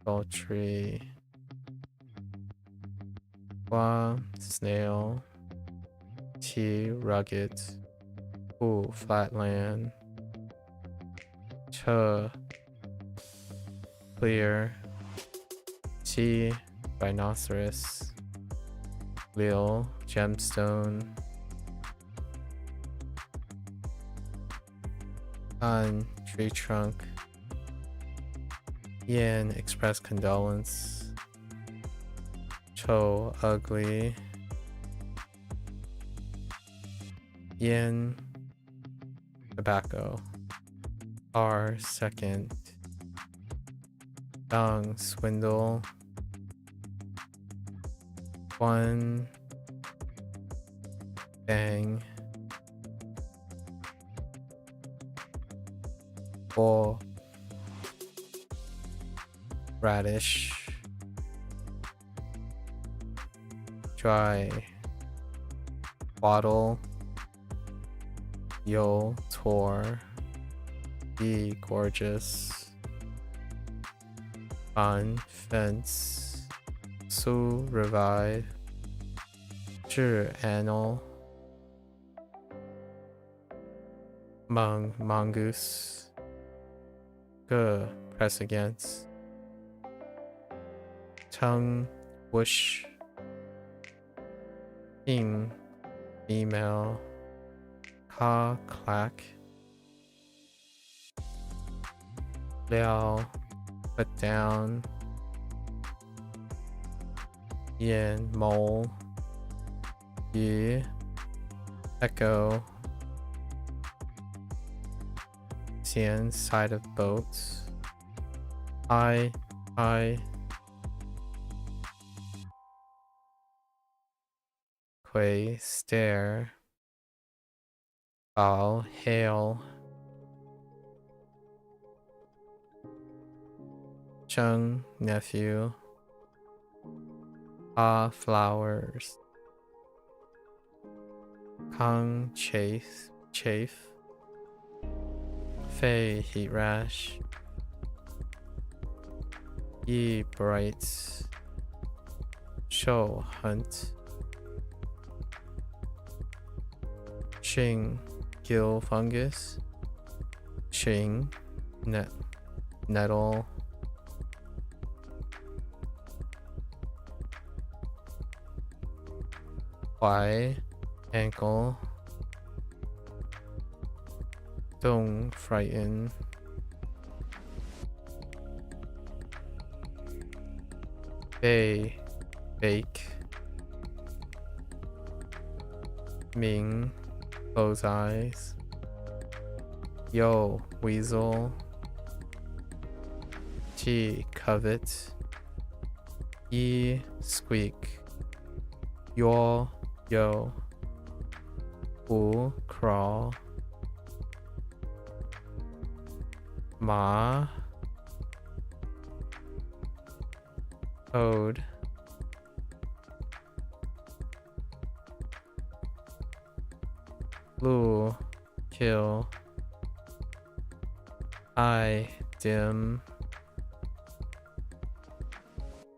Poultry. Hua. Snail. T. Rugged. Wu. Flatland. Che. Clear. T. Rhinoceros. Lil. Gemstone. An. Tree trunk. Yan. Express condolence. Cho. Ugly. Yin. Tobacco. R. Second. Dong. Swindle. One. Bang. Four. Radish. Dry. Bottle. Yo. Tor. Be gorgeous. On. Fence. Su. Revive. Zhi. Annal. Mung. Mongoose. Ge. Press against. Tongue. Whoosh. Ing. Female. Ka. Clack. Liao. Put down. Yin. Mole. Yi. Echo. Xian. Side of boats. I. Quay. Stare. Bao. Hail. Chung. Nephew. Ah. Flowers. Kong. Chafe. Fei. Heat rash. Yi. Bright. Shou. Hunt. Xing. gill fungus, shing, nettle, Huai, ankle, don't frighten, Bei, bake, Ming, close eyes, Yo, weasel, Chi, covet, Yi, squeak, Yo, yo, Wu, crawl, Ma, toad, Lu, kill, I, dim,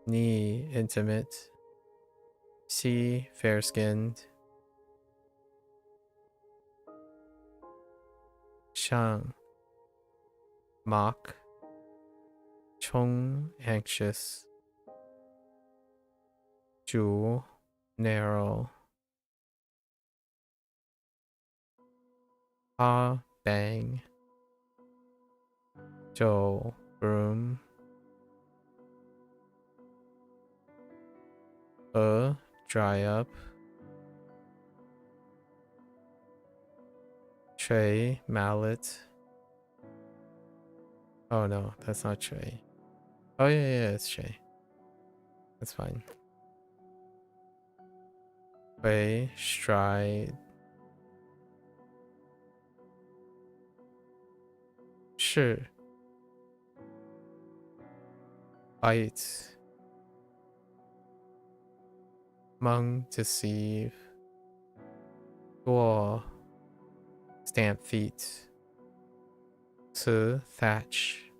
Ni, intimate, C, fair-skinned, Shang, mock, Chung, anxious, Ju, narrow, Ha, bang, Zhou, broom, dry up, Trey, mallet. Oh no, that's not Trey. Oh yeah, it's Trey. That's fine. Wei, stride. Sure. Bite. Mung, deceive. Guo, stamp feet. Su, thatch.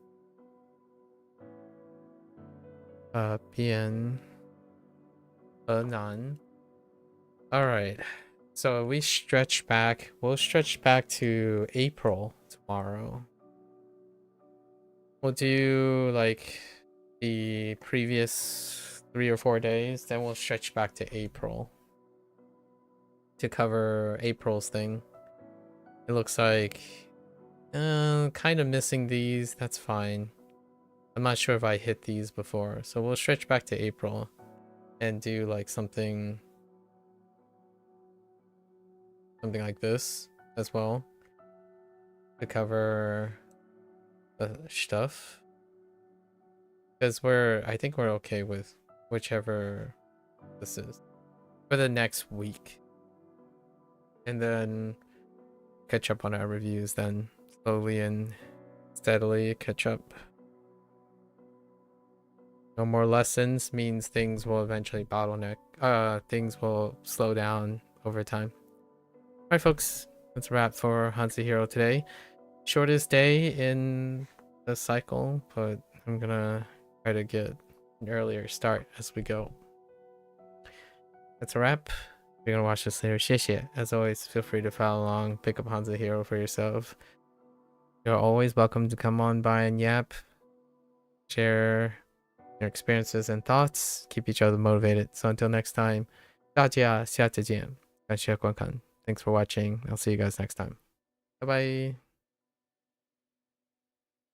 Bian. Nan. Alright. So we stretch back. We'll stretch back to April tomorrow. We'll do like the previous 3 or 4 days, then we'll stretch back to April to cover April's thing. It looks like kind of missing these. That's fine. I'm not sure if I hit these before, so we'll stretch back to April and do like something like this as well to cover the stuff, because I think we're okay with whichever this is for the next week, and then catch up on our reviews, then slowly and steadily catch up. No more lessons means things will eventually bottleneck. Things will slow down over time. Alright folks, that's a wrap for HanziHero today. Shortest day in the cycle, but I'm gonna try to get an earlier start as we go. That's a wrap. If you're gonna watch this later, 谢谢. As always, feel free to follow along, pick up HanziHero for yourself. You're always welcome to come on by and yap, share your experiences and thoughts, keep each other motivated. So until next time, 大家下次见，感谢观看. Thanks for watching. I'll see you guys next time. Bye bye.